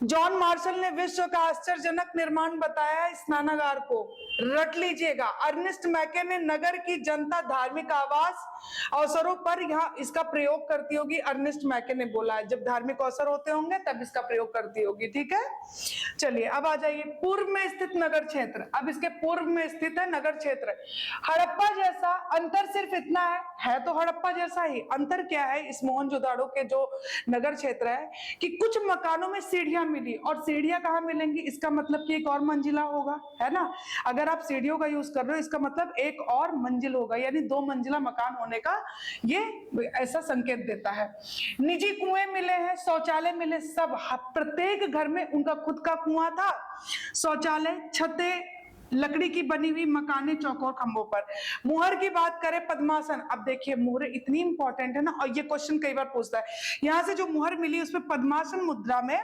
जॉन मार्शल ने विश्व का आश्चर्यजनक निर्माण बताया है स्नानागार को, रट लीजिएगा। अर्नेस्ट मैके ने नगर की जनता धार्मिक आवास अवसरों पर यहाँ इसका प्रयोग करती होगी, अर्नेस्ट मैके ने बोला है, जब धार्मिक अवसर होते होंगे तब इसका प्रयोग करती होगी, ठीक है। चलिए अब आ जाइए पूर्व में स्थित नगर क्षेत्र। अब इसके पूर्व में स्थित है नगर क्षेत्र, हड़प्पा जैसा, अंतर सिर्फ इतना है तो हड़प्पा जैसा ही, अंतर क्या है इस मोहनजोदाड़ो के जो नगर क्षेत्र है कि कुछ मकानों में सीढ़ियां मिली, और सीढ़ियां कहाँ मिलेंगी, इसका मतलब कि एक और मंजिला होगा, है ना। अगर आप सीढ़ियों का यूज कर रहे हो इसका मतलब एक और मंजिल होगा, यानी 2 मंजिला मकान होने का ये ऐसा संकेत देता है। निजी कुएं मिले हैं, शौचालय मिले, सब प्रत्येक घर में उनका खुद का कुआं था, शौचालय, छतें, लकड़ी की बनी हुई मकाने चौकोर खंभों पर। मुहर की बात करें, पद्मासन। अब देखिए मुहर इतनी इंपॉर्टेंट है ना, और ये क्वेश्चन कई बार पूछता है। यहां से जो मुहर मिली उसमें पद्मासन मुद्रा में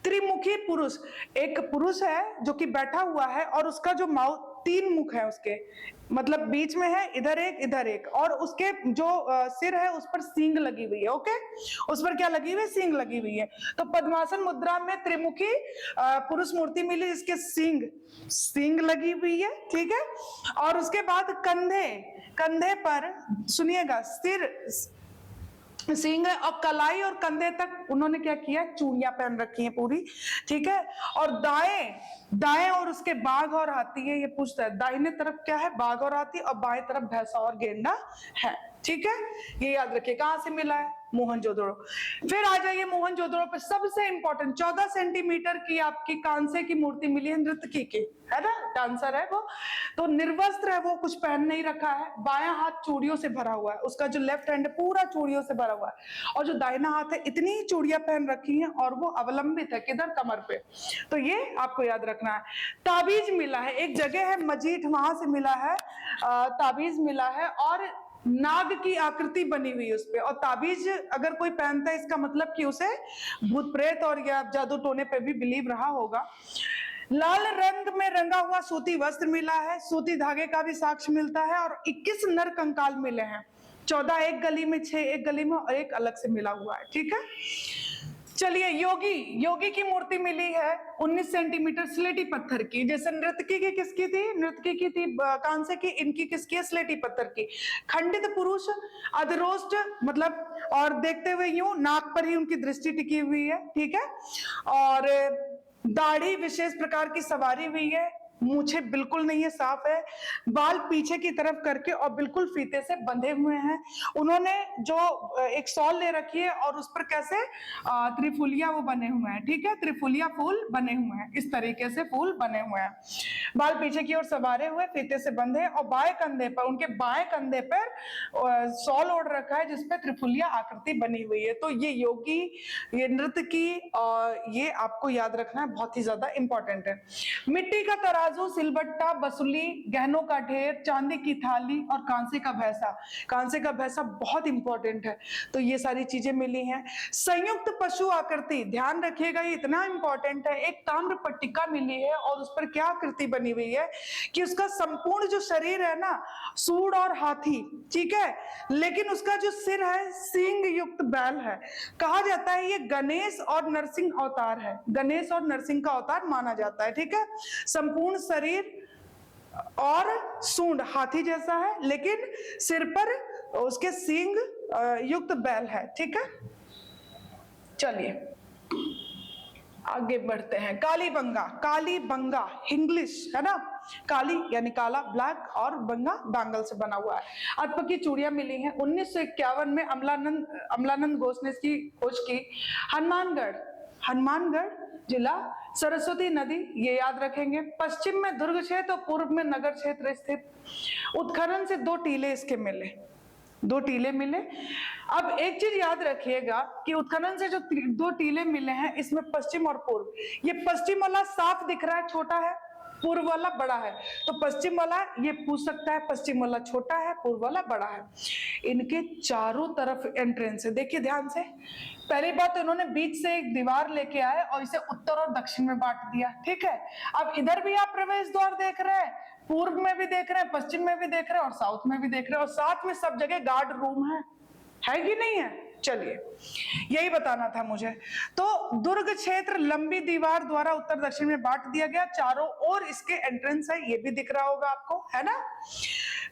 त्रिमुखी पुरुष, एक पुरुष है जो कि बैठा हुआ है और उसका जो माउथ 3 मुख है उसके, मतलब बीच में है, इधर एक, और उसके जो सिर है उस पर सींग लगी हुई है। ओके, उस पर क्या लगी हुई है? सींग लगी हुई है। तो पद्मासन मुद्रा में त्रिमुखी पुरुष मूर्ति मिली जिसके सींग लगी हुई है, ठीक है। और उसके बाद कंधे पर सुनिएगा, सिर, सींग है, और कलाई और कंधे तक उन्होंने क्या किया? चूड़ियां पहन रखी हैं पूरी, ठीक है। और दाएं और उसके बाघ और हाथी है, ये पूछता है दाहिने तरफ क्या है? बाघ और हाथी, और बाएं तरफ भैंसा और गेंडा है, ठीक है। ये याद रखिए। कहां से मिला है? मोहनजोदड़ो। फिर आ जाइए मोहनजोदड़ो पे, सबसे इंपॉर्टेंट 14 सेंटीमीटर की आपकी कांसे की मूर्ति मिली है, नर्तकी की, है ना, डांसर है वो। तो निर्वस्त्र है वो, कुछ पहन नहीं रखा है, बायां हाथ चूड़ियों से भरा हुआ है, उसका जो लेफ्ट हैंड है पूरा चूड़ियों से भरा हुआ है, और जो दाहिना हाथ है इतनी चूड़ियां पहन रखी हैं, और वो अवलंबित है किधर? कमर पे। तो ये आपको याद रखना है। ताबीज मिला है, एक जगह है मजीठ, वहां से मिला है ताबीज मिला है, और नाग की आकृति बनी हुई उस पे। और ताबीज अगर कोई पहनता है इसका मतलब कि उसे भूत प्रेत और या जादू टोने पे भी बिलीव रहा होगा। लाल रंग में रंगा हुआ सूती वस्त्र मिला है, सूती धागे का भी साक्ष्य मिलता है, और 21 नर कंकाल मिले हैं, 14 एक गली में, 6 एक गली में, और एक अलग से मिला हुआ है, ठीक है। चलिए योगी की मूर्ति मिली है 19 सेंटीमीटर स्लेटी पत्थर की। जैसे नृत्यकी की किसकी थी? नृत्यकी की थी कांसे की, इनकी किसकी है? स्लेटी पत्थर की। खंडित पुरुष, अधरोष्ट, मतलब, और देखते हुए यूं नाक पर ही उनकी दृष्टि टिकी हुई है, ठीक है। और दाढ़ी विशेष प्रकार की सवारी हुई है, मूछे बिल्कुल नहीं है, साफ है, बाल पीछे की तरफ करके और बिल्कुल फीते से बंधे हुए हैं। उन्होंने जो एक शॉल ले रखी है और उस पर कैसे त्रिफुलिया वो बने हुए हैं, ठीक है, त्रिफुलिया फूल बने हुए हैं, इस तरीके से फूल बने हुए हैं। बाल पीछे की ओर सवारे हुए, फीते से बंधे, और बाएं कंधे पर, उनके बाएं कंधे पर शॉल ओढ़ रखा है जिसपे त्रिफुलिया आकृति बनी हुई है। तो ये योगी, ये नृत्य की, और ये आपको याद रखना है, बहुत ही ज्यादा इंपॉर्टेंट है। मिट्टी का तराजू, सिलबट्टा, बसुली, गहनों का ढेर, चांदी की थाली, और कांसे का भैसा। कांसे का भैसा बहुत इंपॉर्टेंट है। तो ये सारी चीजें मिली हैं। संयुक्त पशु आकृति, ध्यान रखिएगा, ये इतना इंपॉर्टेंट है। एक ताम्र पट्टिका मिली है, और उस पर क्या आकृति बनी हुई है कि उसका संपूर्ण जो शरीर है ना, सूंड और हाथी, ठीक है, लेकिन उसका जो सिर है सींग युक्त बैल है। कहा जाता है ये गणेश और नरसिंह अवतार है, गणेश और नरसिंह का अवतार माना जाता है, ठीक है। संपूर्ण शरीर और सूंड हाथी जैसा है, लेकिन सिर पर उसके सींग युक्त बैल है, ठीक है। चलिए आगे बढ़ते हैं। कालीबंगा इंग्लिश है ना, काली यानी काला, ब्लैक, और बंगा बैंगल से बना हुआ है। अधपकी चूड़ियां मिली हैं। 1951 में अमलानंद घोष ने इसकी खोज की। हनुमानगढ़ जिला, सरस्वती नदी, ये याद रखेंगे। पश्चिम में दुर्ग क्षेत्र और पूर्व में नगर क्षेत्र स्थित। उत्खनन से 2 टीले इसके मिले, 2 टीले मिले। अब एक चीज याद रखिएगा कि उत्खनन से जो 2 टीले मिले हैं, इसमें पश्चिम और पूर्व, ये पश्चिम वाला साफ दिख रहा है, छोटा है, पूर्व वाला बड़ा है। तो पश्चिम वाला ये पूछ सकता है, पश्चिम वाला छोटा है, पूर्व वाला बड़ा है। इनके चारों तरफ एंट्रेंस है, देखिए ध्यान से। पहली बात तो इन्होंने बीच से एक दीवार लेके आए और इसे उत्तर और दक्षिण में बांट दिया, ठीक है। अब इधर भी आप प्रवेश द्वार देख रहे हैं, पूर्व में भी देख रहे हैं, पश्चिम में भी देख रहे हैं, और साउथ में भी देख रहे हैं, और साथ में सब जगह गार्ड रूम है कि नहीं है? चलिए यही बताना था मुझे। तो दुर्ग क्षेत्र लंबी दीवार द्वारा उत्तर दक्षिण में बांट दिया गया, चारों ओर इसके एंट्रेंस है, ये भी दिख रहा होगा आपको, है ना।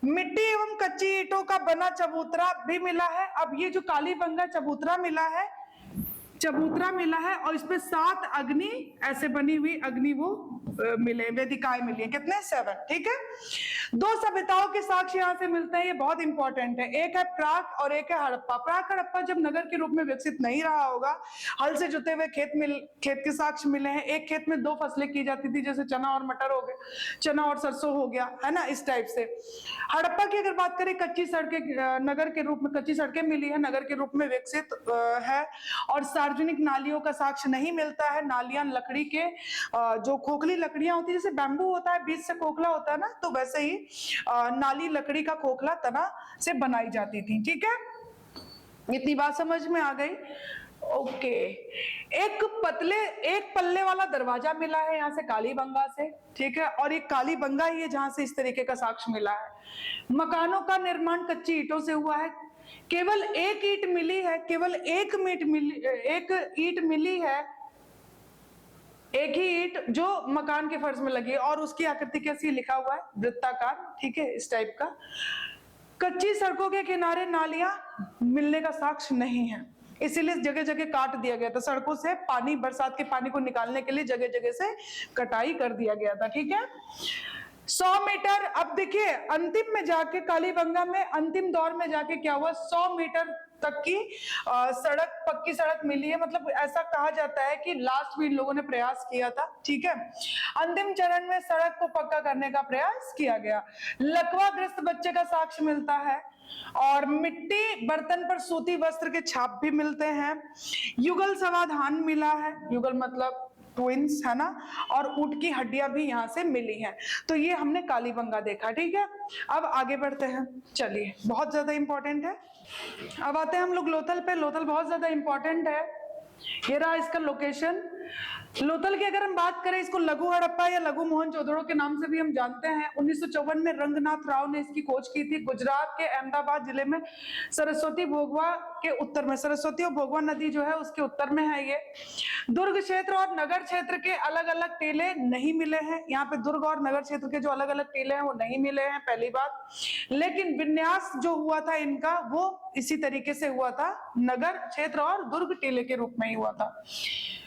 मिट्टी एवं कच्ची ईंटों का बना चबूतरा भी मिला है। अब ये जो कालीबंगा चबूतरा मिला है, और इसमें 7 अग्नि ऐसे बनी हुई अग्नि वो मिले, वेदिकाएं मिली है, कितने? 7, ठीक है। दो सभ्यताओं के साक्ष्य यहाँ से मिलते हैं, ये बहुत इंपॉर्टेंट है। एक है प्राक और एक है हड़प्पा। प्राक हड़प्पा जब नगर के रूप में विकसित नहीं रहा होगा, हल से जुते हुए खेत के साक्ष्य मिले हैं। एक खेत में दो फसलें की जाती थी, जैसे चना और मटर हो गए, चना और सरसों हो गया, है ना, इस टाइप से। हड़प्पा की अगर बात करें, कच्ची सड़कें नगर के रूप में, कच्ची सड़कें मिली है, नगर के रूप में विकसित है। और सार्वजनिक नालियों का साक्ष्य नहीं मिलता है। नालियां लकड़ी के जो खोखली लकड़ियां होती है, जैसे बैम्बू होता है बीच से खोखला होता है ना, तो वैसे ही नाली लकड़ी का खोखला तना से बनाई जाती थी। ठीक है, इतनी बात समझ में आ गई। ओके, एक पल्ले वाला दरवाजा मिला है यहाँ से कालीबंगा से, ठीक है, और एक कालीबंगा ही है जहां से इस तरीके का साक्ष्य मिला है। मकानों का निर्माण कच्ची ईंटों से हुआ है। केवल एक ईंट मिली है, केवल एक ईंट मिली है, एक ही ईंट जो मकान के फर्श में लगी है, और उसकी आकृति कैसी लिखा हुआ है, वृत्ताकार, ठीक है, इस टाइप का। कच्ची सड़कों के किनारे नालियां मिलने का साक्ष्य नहीं है, इसीलिए जगह जगह काट दिया गया था। सड़कों से पानी, बरसात के पानी को निकालने के लिए जगह जगह से कटाई कर दिया गया था। ठीक है, 100 मीटर। अब देखिए अंतिम में जाके, कालीबंगा में अंतिम दौर में जाके क्या हुआ, 100 मीटर तक की सड़क, पक्की सड़क मिली है। मतलब ऐसा कहा जाता है कि लास्ट में इन लोगों ने प्रयास किया था। ठीक है, अंतिम चरण में सड़क को पक्का करने का प्रयास किया गया। लकवाग्रस्त बच्चे का साक्ष्य मिलता है, और मिट्टी बर्तन पर सूती वस्त्र के छाप भी मिलते हैं। युगल समाधान मिला है, युगल मतलब ट्विंस, है ना, और ऊंट की हड्डियां भी यहाँ से मिली हैं। तो ये हमने कालीबंगा देखा। ठीक है, अब आगे बढ़ते हैं, चलिए, बहुत ज्यादा इंपॉर्टेंट है। अब आते हैं हम लोग लोथल पे। लोथल बहुत ज्यादा इंपॉर्टेंट है, ये रहा इसका लोकेशन। लोथल की अगर हम बात करें, इसको लघु हड़प्पा या लघु मोहनजोदड़ो के नाम से भी हम जानते हैं। 1954 में रंगनाथ राव ने इसकी खोज की थी। गुजरात के अहमदाबाद जिले में सरस्वती भोगवा के उत्तर में, सरस्वती और भोगवा नदी जो है उसके उत्तर में है ये। दुर्ग क्षेत्र और नगर क्षेत्र के अलग अलग टीले नहीं मिले हैं। यहाँ पे दुर्ग और नगर क्षेत्र के जो अलग अलग टीले हैं वो नहीं मिले हैं, पहली बात। लेकिन विन्यास जो हुआ था इनका, वो इसी तरीके से हुआ था, नगर क्षेत्र और दुर्ग टीले के रूप में ही हुआ था।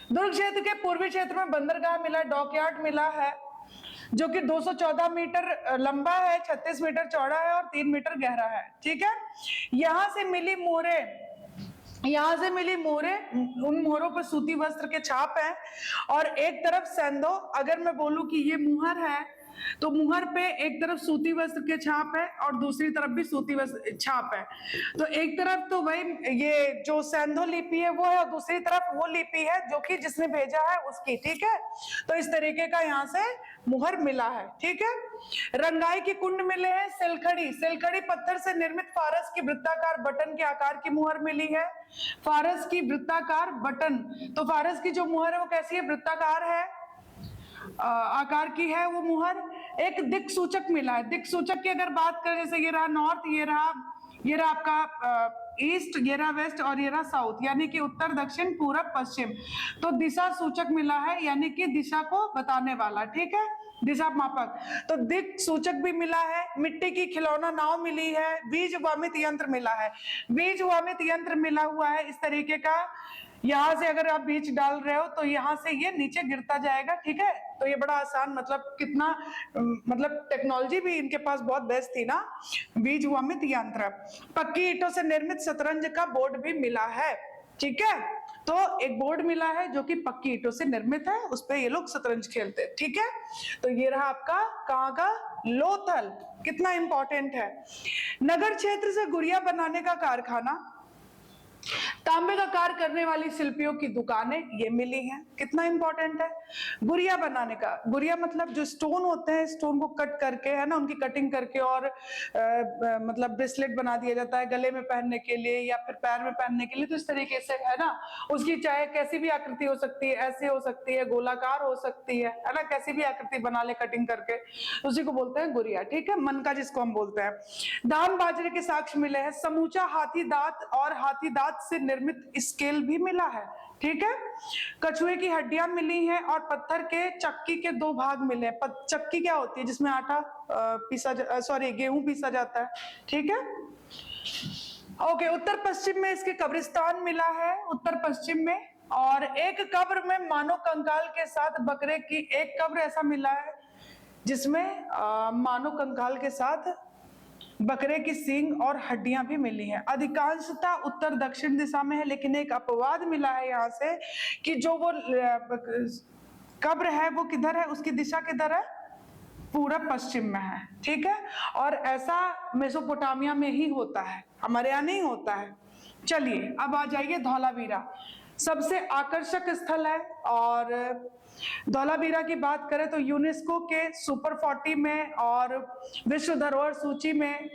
दुर्ग क्षेत्र के पूर्वी क्षेत्र में बंदरगाह मिला, डॉकयार्ड मिला है, जो कि 214 मीटर लंबा है, 36 मीटर चौड़ा है और 3 मीटर गहरा है। ठीक है, यहाँ से मिली मोहरे, उन मोहरों पर सूती वस्त्र के छाप हैं, और एक तरफ सेंधो, अगर मैं बोलूं कि ये मुहर है, तो मुहर पे एक तरफ सूती वस्त्र के छाप है और दूसरी तरफ भी सूती वस्त्र छाप है। तो एक तरफ तो भाई ये जो सेंधो लिपि है वो है, और दूसरी तरफ वो लिपि है जो कि जिसने भेजा है उसकी। ठीक है, तो इस तरीके का यहाँ से मुहर मिला है। ठीक है, रंगाई के कुंड मिले हैं। सिलखड़ी पत्थर से निर्मित फारस की वृत्ताकार बटन के आकार की मुहर मिली है। फारस की वृत्ताकार बटन, तो फारस की जो मुहर है वो कैसी है, वृत्ताकार है, आकार की है वो मुहर। एक दिक् सूचक मिला है। दिक् सूचक की अगर बात करें, जैसे ये रहा नॉर्थ, ये रहा आपका ईस्ट, ये रहा वेस्ट, और ये रहा साउथ, यानी कि उत्तर, दक्षिण, पूरब, पश्चिम। तो दिशा सूचक मिला है, यानी कि दिशा को बताने वाला। ठीक है, दिशा मापक। तो दिक् सूचक भी मिला है। मिट्टी की खिलौना नाव मिली है। बीज वामित यंत्र मिला है। बीज वामित यंत्र मिला हुआ है इस तरीके का, यहाँ से अगर आप बीज डाल रहे हो तो यहाँ से ये नीचे गिरता जाएगा। ठीक है, तो ये बड़ा आसान, मतलब कितना, मतलब टेक्नोलॉजी भी इनके पास बहुत बेस्ट थी ना। बीज वामित यंत्र। पक्की ईंटों से निर्मित शतरंज का बोर्ड भी मिला है। ठीक है, तो एक बोर्ड मिला है जो कि पक्की ईंटों से निर्मित है, उस पे ये लोग शतरंज खेलते हैं। ठीक है, तो ये रहा आपका कहाँ का, लोथल। कितना इंपॉर्टेंट है। नगर क्षेत्र से गुड़िया बनाने का कारखाना, तांबे का कार्य करने वाली शिल्पियों की दुकानें ये मिली हैं। कितना इंपॉर्टेंट है। गुड़िया बनाने का, गुड़िया मतलब जो स्टोन होते हैं, स्टोन को कट करके, है ना, उनकी कटिंग करके और मतलब ब्रेसलेट बना दिया जाता है गले में पहनने के लिए या फिर पैर में पहनने के लिए। तो इस तरीके से, है ना, उसकी चाहे कैसी भी आकृति हो सकती है, ऐसे हो सकती है, गोलाकार हो सकती है ना, कैसी भी आकृति बना ले कटिंग करके, उसी को बोलते हैं गुड़िया। ठीक है, मन का जिसको हम बोलते हैं। धान बाजरे के साक्ष्य मिले हैं। समूचा हाथी दांत और हाथी दांत से निर्मित स्केल भी मिला है। ठीक है, कछुए की हड्डियां मिली हैं और पत्थर के चक्की के 2 भाग मिले हैं। चक्की क्या होती है, जिसमें आटा गेहूं पीसा जाता है। ठीक है, ओके। उत्तर पश्चिम में इसके कब्रिस्तान मिला है, उत्तर पश्चिम में। और एक कब्र में मानव कंकाल के साथ बकरे की एक कब्र ऐसा मिला है जिसमें मानव कंकाल के साथ बकरे की सींग और हड्डियां भी मिली हैं। अधिकांशतः उत्तर दक्षिण दिशा में है, लेकिन एक अपवाद मिला है यहाँ से कि जो वो कब्र है वो किधर है, उसकी दिशा किधर है, पूरब पश्चिम में है, ठीक है। और ऐसा मेसोपोटामिया में ही होता है, हमारे यहाँ नहीं होता है। चलिए अब आ जाइए धौलावीरा, सबसे आकर्षक स्थल है। और धौलावीरा की बात करें तो यूनेस्को के सुपर 40 में और विश्व धरोहर सूची में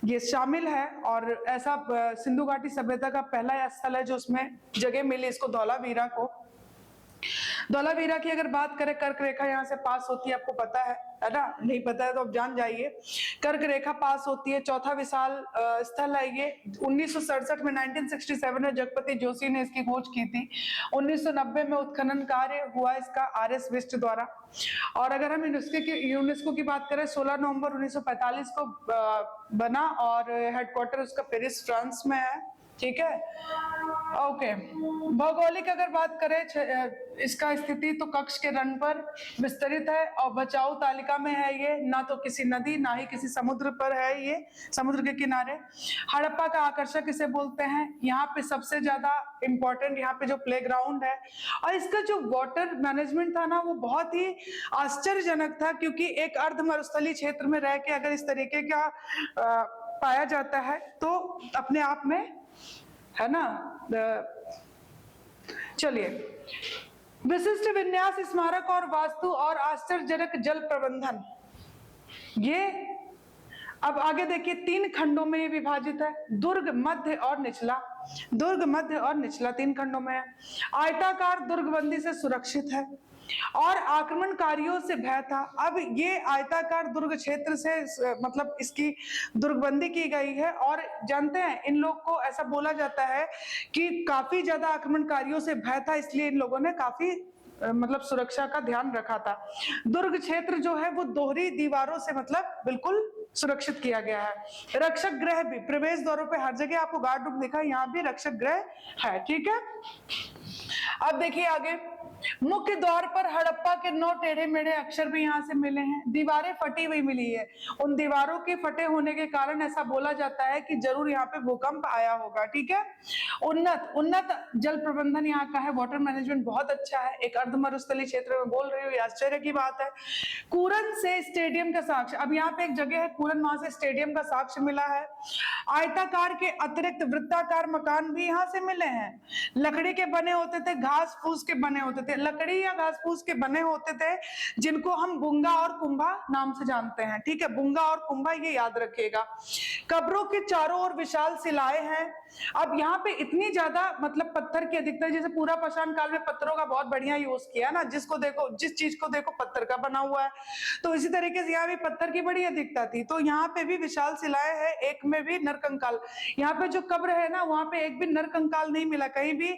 ये शामिल है। और ऐसा सिंधु घाटी सभ्यता का पहला स्थल है जो उसमें जगह मिली इसको, धौलावीरा को। धौलावीरा की अगर बात करें, कर्क रेखा यहाँ से पास होती है, आपको पता है ना, नहीं पता है तो आप जान जाइए। कर्क रेखा पास होती है, चौथा विशाल स्थल है ये। 1967 में 1967 में जगपति जोशी ने इसकी खोज की थी। 1990 में उत्खनन कार्य हुआ इसका RS विष्ट द्वारा। और अगर हम यूनेस्को की बात करें, 16 नवंबर 1945 को बना और हेडक्वार्टर उसका पेरिस फ्रांस में है, ठीक है। ओके, भौगोलिक अगर बात करें इसका स्थिति तो कक्ष के रन पर विस्तरित है और बचाव तालिका में है ये, ना तो किसी नदी ना ही किसी समुद्र पर है ये, समुद्र के किनारे। हड़प्पा का आकर्षक इसे बोलते हैं। यहाँ पे सबसे ज्यादा इंपॉर्टेंट यहाँ पे जो प्लेग्राउंड है, और इसका जो वाटर मैनेजमेंट था ना वो बहुत ही आश्चर्यजनक था, क्योंकि एक अर्ध मरुस्थलीय क्षेत्र में रह के अगर इस तरीके का पाया जाता है तो अपने आप में, है ना। चलिए, विशिष्ट विन्यास, स्मारक और वास्तु और आश्चर्यजनक जल प्रबंधन, ये अब आगे देखिए 3 खंडों में विभाजित है, दुर्ग, मध्य और निचला। दुर्ग, मध्य और निचला 3 खंडों में है। आयताकार दुर्गबंदी से सुरक्षित है और आक्रमणकारियों से भय था। अब ये आयताकार दुर्ग क्षेत्र से मतलब इसकी दुर्गबंदी की गई है। और जानते हैं इन लोग को ऐसा बोला जाता है कि काफी ज्यादा आक्रमणकारियों से भय था, इसलिए इन लोगों ने काफी मतलब सुरक्षा का ध्यान रखा था। दुर्ग क्षेत्र जो है वो दोहरी दीवारों से मतलब बिल्कुल सुरक्षित किया गया है। रक्षक गृह भी प्रवेश द्वारों पे हर जगह आपको गार्ड रूम दिखा, यहाँ भी रक्षक गृह है, ठीक है। अब देखिए आगे, मुख्य द्वार पर हड़प्पा के 9 टेढ़े मेढ़े अक्षर भी यहाँ से मिले हैं। दीवारें फटी हुई मिली है, उन दीवारों के फटे होने के कारण ऐसा बोला जाता है कि जरूर यहाँ पे भूकंप आया होगा, ठीक है। उन्नत जल प्रबंधन यहाँ का है, वाटर मैनेजमेंट बहुत अच्छा है। एक अर्ध मरुस्थलीय क्षेत्र में बोल रही हूँ, आश्चर्य की बात है। कूरन से स्टेडियम का साक्ष्य, अब यहाँ पे एक जगह है कूरन, वहां से स्टेडियम का साक्ष्य मिला है। आयताकार के अतिरिक्त वृत्ताकार मकान भी यहाँ से मिले हैं। लकड़ी के बने होते थे, घास फूस के बने होते थे, लकड़ी या घास फूस के बने होते थे, जिनको हम बुंगा और कुंभा नाम से जानते हैं, ठीक है। बुंगा और कुंभा ये याद रखिएगा। कब्रों के चारों ओर विशाल शिलाएं हैं। अब यहाँ पे इतनी ज्यादा मतलब पत्थर की अधिकता, जैसे पूरा पाषाण काल में पत्थरों का बहुत बढ़िया यूज किया ना, जिसको देखो जिस चीज को देखो पत्थर का बना हुआ है, तो इसी तरीके से यहाँ भी पत्थर की बड़ी अधिकता थी। तो यहाँ पे भी विशाल शिलाएं है, एक में भी नरकंकाल। यहाँ पे जो कब्र है ना वहां पे एक भी नरकंकाल नहीं मिला, कहीं भी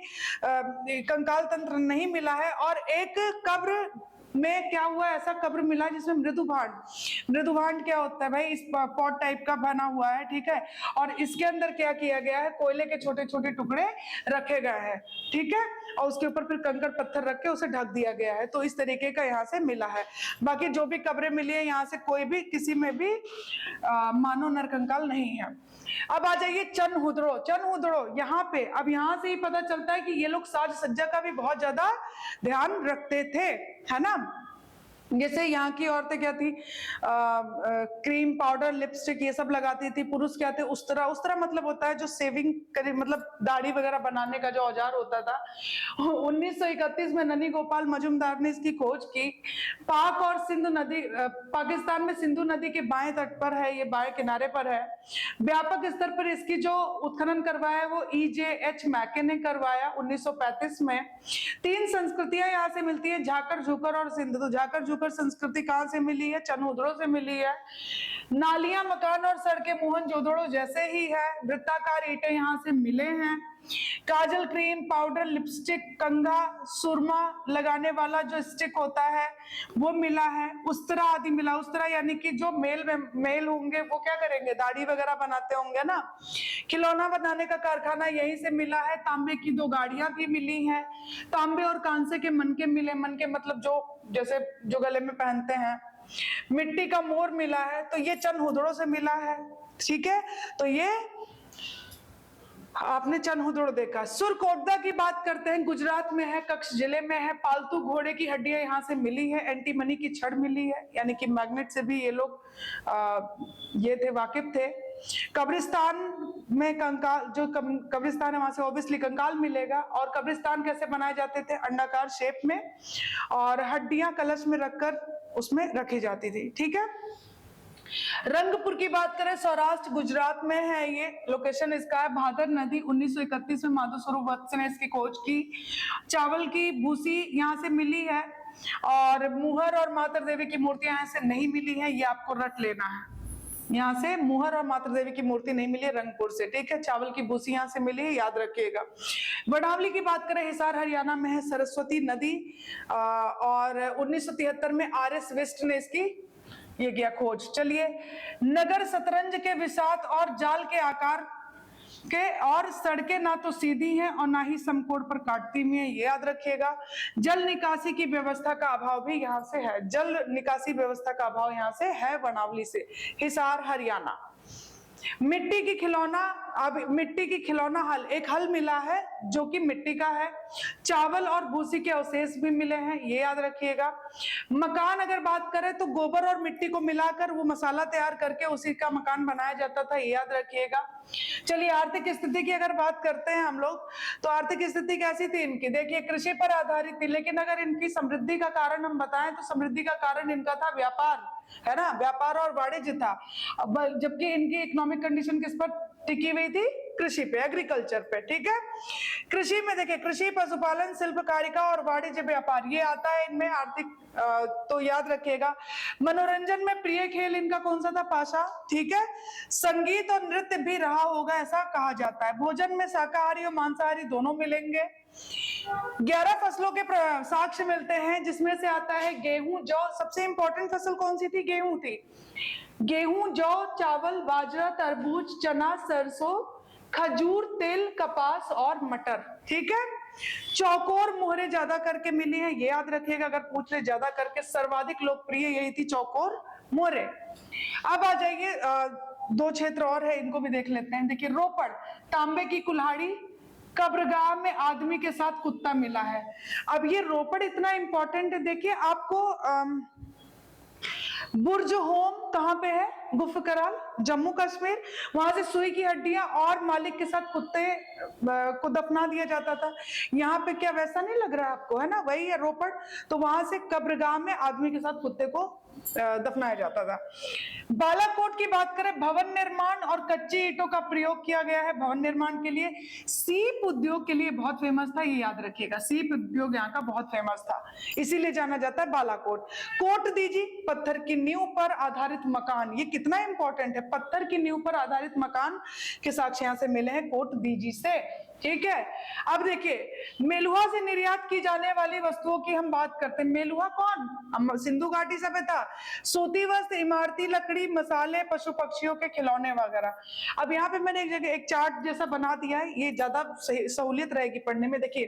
कंकाल तंत्र नहीं मिला है। और एक कब्र में क्या हुआ, ऐसा कब्र मिला जिसमें मृदुभांड क्या होता है भाई, इस पॉट टाइप का बना हुआ है, ठीक है। और इसके अंदर क्या किया गया है, कोयले के छोटे छोटे टुकड़े रखे गए हैं, ठीक है। और उसके ऊपर फिर कंकड़ पत्थर रख के उसे ढक दिया गया है। तो इस तरीके का यहाँ से मिला है। बाकी जो भी कब्रें मिली है यहाँ से कोई भी किसी में भी मानव नरकंकाल नहीं है। अब आ जाइए चनहुदड़ो यहाँ पे। अब यहाँ से ही पता चलता है कि ये लोग साज सज्जा का भी बहुत ज्यादा ध्यान रखते थे, है ना। जैसे यहाँ की औरतें क्या थी, क्रीम पाउडर लिपस्टिक ये सब लगाती थी। पुरुष क्या थे, उस्तरा मतलब होता है जो सेविंग करे, मतलब दाढ़ी वगैरह बनाने का जो औजार होता था। 1931 में ननी गोपाल मजुमदार ने इसकी खोज की। पाक और सिंधु नदी, पाकिस्तान में सिंधु नदी के बाएं तट पर है, ये बाएं किनारे पर है। व्यापक स्तर पर इसकी जो उत्खनन करवाया वो EJH मैके ने करवाया 1935 में। 3 संस्कृतियां यहाँ से मिलती है, झाकर झूकर और सिंधु। तो झाकर झूकर संस्कृति कहाँ से मिली है, चनहुदड़ो से मिली है। नालियां, मकान और सड़कें मोहनजोदड़ो जैसे ही है। वृत्ताकार ईंटें यहाँ से मिले हैं। काजल, क्रीम पाउडर, लिपस्टिक, कंघा, सुरमा लगाने वाला जो स्टिक होता है वो मिला है। उस्तरा आदि मिला। उस्तरा यानी कि जो मेल होंगे वो क्या करेंगे, दाढ़ी वगैरह बनाते होंगे ना। खिलौना बनाने का कारखाना यहीं से मिला है। तांबे की 2 गाड़ियां भी मिली हैं। तांबे और कांसे के मनके मिले। मनके मतलब जो जैसे जो गले में पहनते हैं, मिट्टी का मोर मिला है, तो ये चंद हुदड़ों से मिला है, ठीक है। तो ये आपने चनहुदड़ देखा। सुरकोटदा की बात करते हैं, गुजरात में है, कच्छ जिले में है। पालतू घोड़े की हड्डियां यहाँ से मिली है, एंटीमनी की छड़ मिली है, यानी कि मैग्नेट से भी ये लोग ये थे, वाकिफ थे। कब्रिस्तान में कंकाल, जो कब्रिस्तान है वहां से ऑब्वियसली कंकाल मिलेगा। और कब्रिस्तान कैसे बनाए जाते थे? अंडाकार शेप में, और हड्डियां कलश में रखकर उसमें रखी जाती थी, ठीक है। रंगपुर की बात करें, सौराष्ट्र गुजरात में है, ये लोकेशन इसका है। भादर नदी 1931 में माधव स्वरूप वत्स ने इसकी खोज की। चावल की भूसी यहाँ से मिली है, और मुहर और मातर देवी की मूर्तियां यहाँ से नहीं मिली है, ये आपको रट लेना है। यहाँ से मुहर और मातर देवी की मूर्ति नहीं मिली है रंगपुर से, ठीक है। चावल की भूसी यहाँ से मिली है, याद रखिएगा। वडावली की बात करें, हिसार हरियाणा में है, सरस्वती नदी, और 1973 में RS वेस्ट ने इसकी ये किया खोज। चलिए, नगर शतरंज के विसात और जाल के आकार के, और सड़कें ना तो सीधी हैं और ना ही समकोण पर काटती हुई हैं, ये याद रखिएगा। जल निकासी की व्यवस्था का अभाव भी यहाँ से है, जल निकासी व्यवस्था का अभाव यहाँ से है वनावली से, हिसार हरियाणा। मिट्टी की खिलौना, अब मिट्टी की खिलौना हल, एक हल मिला है जो कि मिट्टी का है। चावल और भूसी के अवशेष भी मिले हैं, ये याद रखिएगा। मकान अगर बात करें तो गोबर और मिट्टी को मिलाकर वो मसाला तैयार करके उसी का मकान बनाया जाता था, ये याद रखिएगा। चलिए, आर्थिक स्थिति की अगर बात करते हैं हम लोग, तो आर्थिक स्थिति कैसी थी इनकी? देखिए, कृषि पर आधारित थी, लेकिन अगर इनकी समृद्धि का कारण हम बताएं तो समृद्धि का कारण इनका था व्यापार, है ना, व्यापार और वाणिज्य था। जबकि इनकी इकोनॉमिक कंडीशन किस पर टिकी हुई थी? कृषि पे, एग्रीकल्चर पे, ठीक है। कृषि में देखिए, कृषि, पशुपालन, शिल्पकारिता और वाणिज्य व्यापार, ये आता है इनमें आर्थिक, तो याद रखिएगा। मनोरंजन में प्रिय खेल इनका कौन सा था? पाशा, ठीक है। संगीत और नृत्य भी रहा होगा, ऐसा कहा जाता है। भोजन में शाकाहारी और मांसाहारी दोनों मिलेंगे। 11 फसलों के साक्ष्य मिलते हैं, जिसमें से आता है गेहूं, जौ। सबसे इंपॉर्टेंट फसल कौन सी थी? गेहूं थी। गेहूं, जौ, चावल, बाजरा, तरबूज, चना, सरसों, खजूर, तिल, कपास और मटर, ठीक है। चौकोर मोहरे ज्यादा करके मिली है, ये याद रखिएगा अगर पूछ ले, ज्यादा करके सर्वाधिक लोकप्रिय यही थी, चौकोर मोहरे। अब आ जाइए, 2 क्षेत्र और है, इनको भी देख लेते हैं। देखिए, रोपड़, तांबे की कुल्हाड़ी, कब्रगाह में आदमी के साथ कुत्ता मिला है। अब ये रोपड़ इतना इंपॉर्टेंट है, देखिए आपको बुर्ज होम कहाँ पे है? गुफकराल, जम्मू कश्मीर। वहां से सुई की हड्डियां और मालिक के साथ कुत्ते को दफना दिया जाता था। यहाँ पे क्या वैसा नहीं लग रहा है आपको? है ना, वही है रोपड़। तो वहां से कब्रगाह में आदमी के साथ कुत्ते को दफनाया जाता था। बालाकोट की बात करें, भवन निर्माण और कच्ची ईंटों का प्रयोग किया गया है भवन निर्माण के लिए। सीप उद्योग के लिए बहुत फेमस था, ये याद रखिएगा, सीप उद्योग यहाँ का बहुत फेमस था, इसीलिए जाना जाता है बालाकोट। कोट दीजी, पत्थर की नींव पर आधारित मकान, ये कितना इंपॉर्टेंट है, पत्थर की नींव पर आधारित मकान के साक्ष्य यहाँ से मिले हैं कोट दीजी से, ठीक है। अब देखिए, मेलुहा से निर्यात की जाने वाली वस्तुओं की हम बात करते हैं। मेलुहा कौन? सिंधु घाटी सभ्यता। सूती वस्त्र, इमारती लकड़ी, मसाले, पशु पक्षियों के खिलौने वगैरह। अब यहाँ पे मैंने एक जगह एक चार्ट जैसा बना दिया है, ये ज्यादा सहूलियत रहेगी पढ़ने में। देखिए,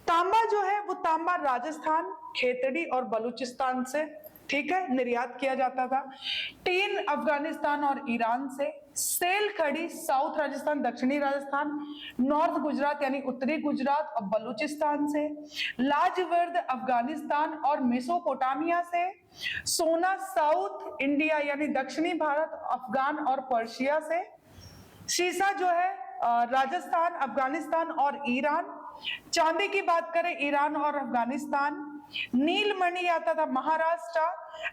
तांबा जो है वो तांबा राजस्थान, खेतड़ी और बलूचिस्तान से, ठीक है, निर्यात किया जाता था। टीन अफगानिस्तान और ईरान से। सेल खड़ी साउथ राजस्थान, दक्षिणी राजस्थान, नॉर्थ गुजरात यानी उत्तरी गुजरात और बलूचिस्तान से। लाजवर्द अफगानिस्तान और मेसोपोटामिया से। सोना साउथ इंडिया यानी दक्षिणी भारत, अफगान और पर्शिया से। शीशा जो है राजस्थान, अफगानिस्तान और ईरान। चांदी की बात करें, ईरान और अफगानिस्तान। नीलमणि आता था महाराष्ट्र,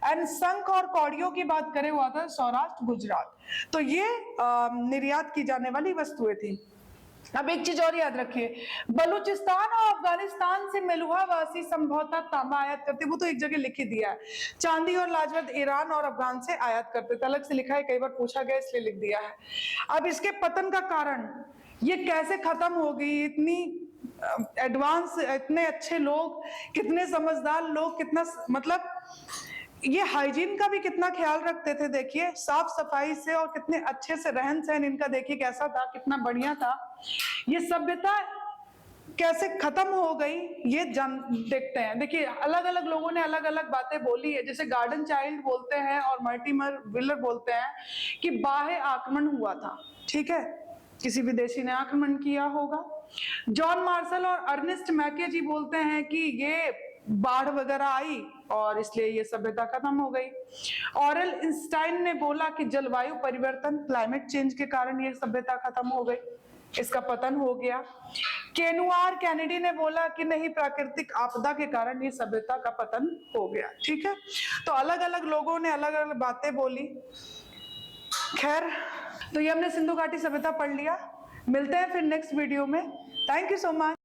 एंड शंख और कौड़ियों की बात करें वो आता है सौराष्ट्र गुजरात। तो ये निर्यात की जाने वाली वस्तुएं थी। अब एक चीज और याद रखिए, बलूचिस्तान और अफगानिस्तान से मेलुहावासी संभवतः तांबा आयात करते, वो तो एक जगह लिख ही दिया है। चांदी और लाजवर्द ईरान और अफगान से आयात करते थे, अलग से लिखा है, कई बार पूछा गया इसलिए लिख दिया है। अब इसके पतन का कारण, ये कैसे खत्म हो गई? इतनी एडवांस, इतने अच्छे लोग, कितने समझदार लोग, कितना मतलब ये हाइजीन का भी कितना ख्याल रखते थे। देखिए, साफ सफाई से और कितने अच्छे से रहन सहन इनका देखिए कैसा था, कितना बढ़िया था। ये सभ्यता कैसे खत्म हो गई ये जान देखते हैं। देखिए अलग अलग लोगों ने अलग अलग बातें बोली है, जैसे गार्डन चाइल्ड बोलते हैं और मर्टिमर विलर बोलते हैं कि बाह्य आक्रमण हुआ था, ठीक है, किसी विदेशी ने आक्रमण किया होगा। जॉन मार्शल और अर्नेस्ट मैके जी बोलते हैं कि ये बाढ़ वगैरह आई और इसलिए ये सभ्यता खत्म हो गई। ऑरेल इंस्टाइन ने बोला कि जलवायु परिवर्तन, क्लाइमेट चेंज के कारण ये सभ्यता खत्म हो गई, इसका पतन हो गया। केनुआर कैनेडी ने बोला कि नहीं, प्राकृतिक आपदा के कारण ये सभ्यता का पतन हो गया, ठीक है। तो अलग अलग लोगों ने अलग अलग बातें बोली। खैर, तो ये हमने सिंधु घाटी सभ्यता पढ़ लिया। मिलते हैं फिर नेक्स्ट वीडियो में। Thank you so much.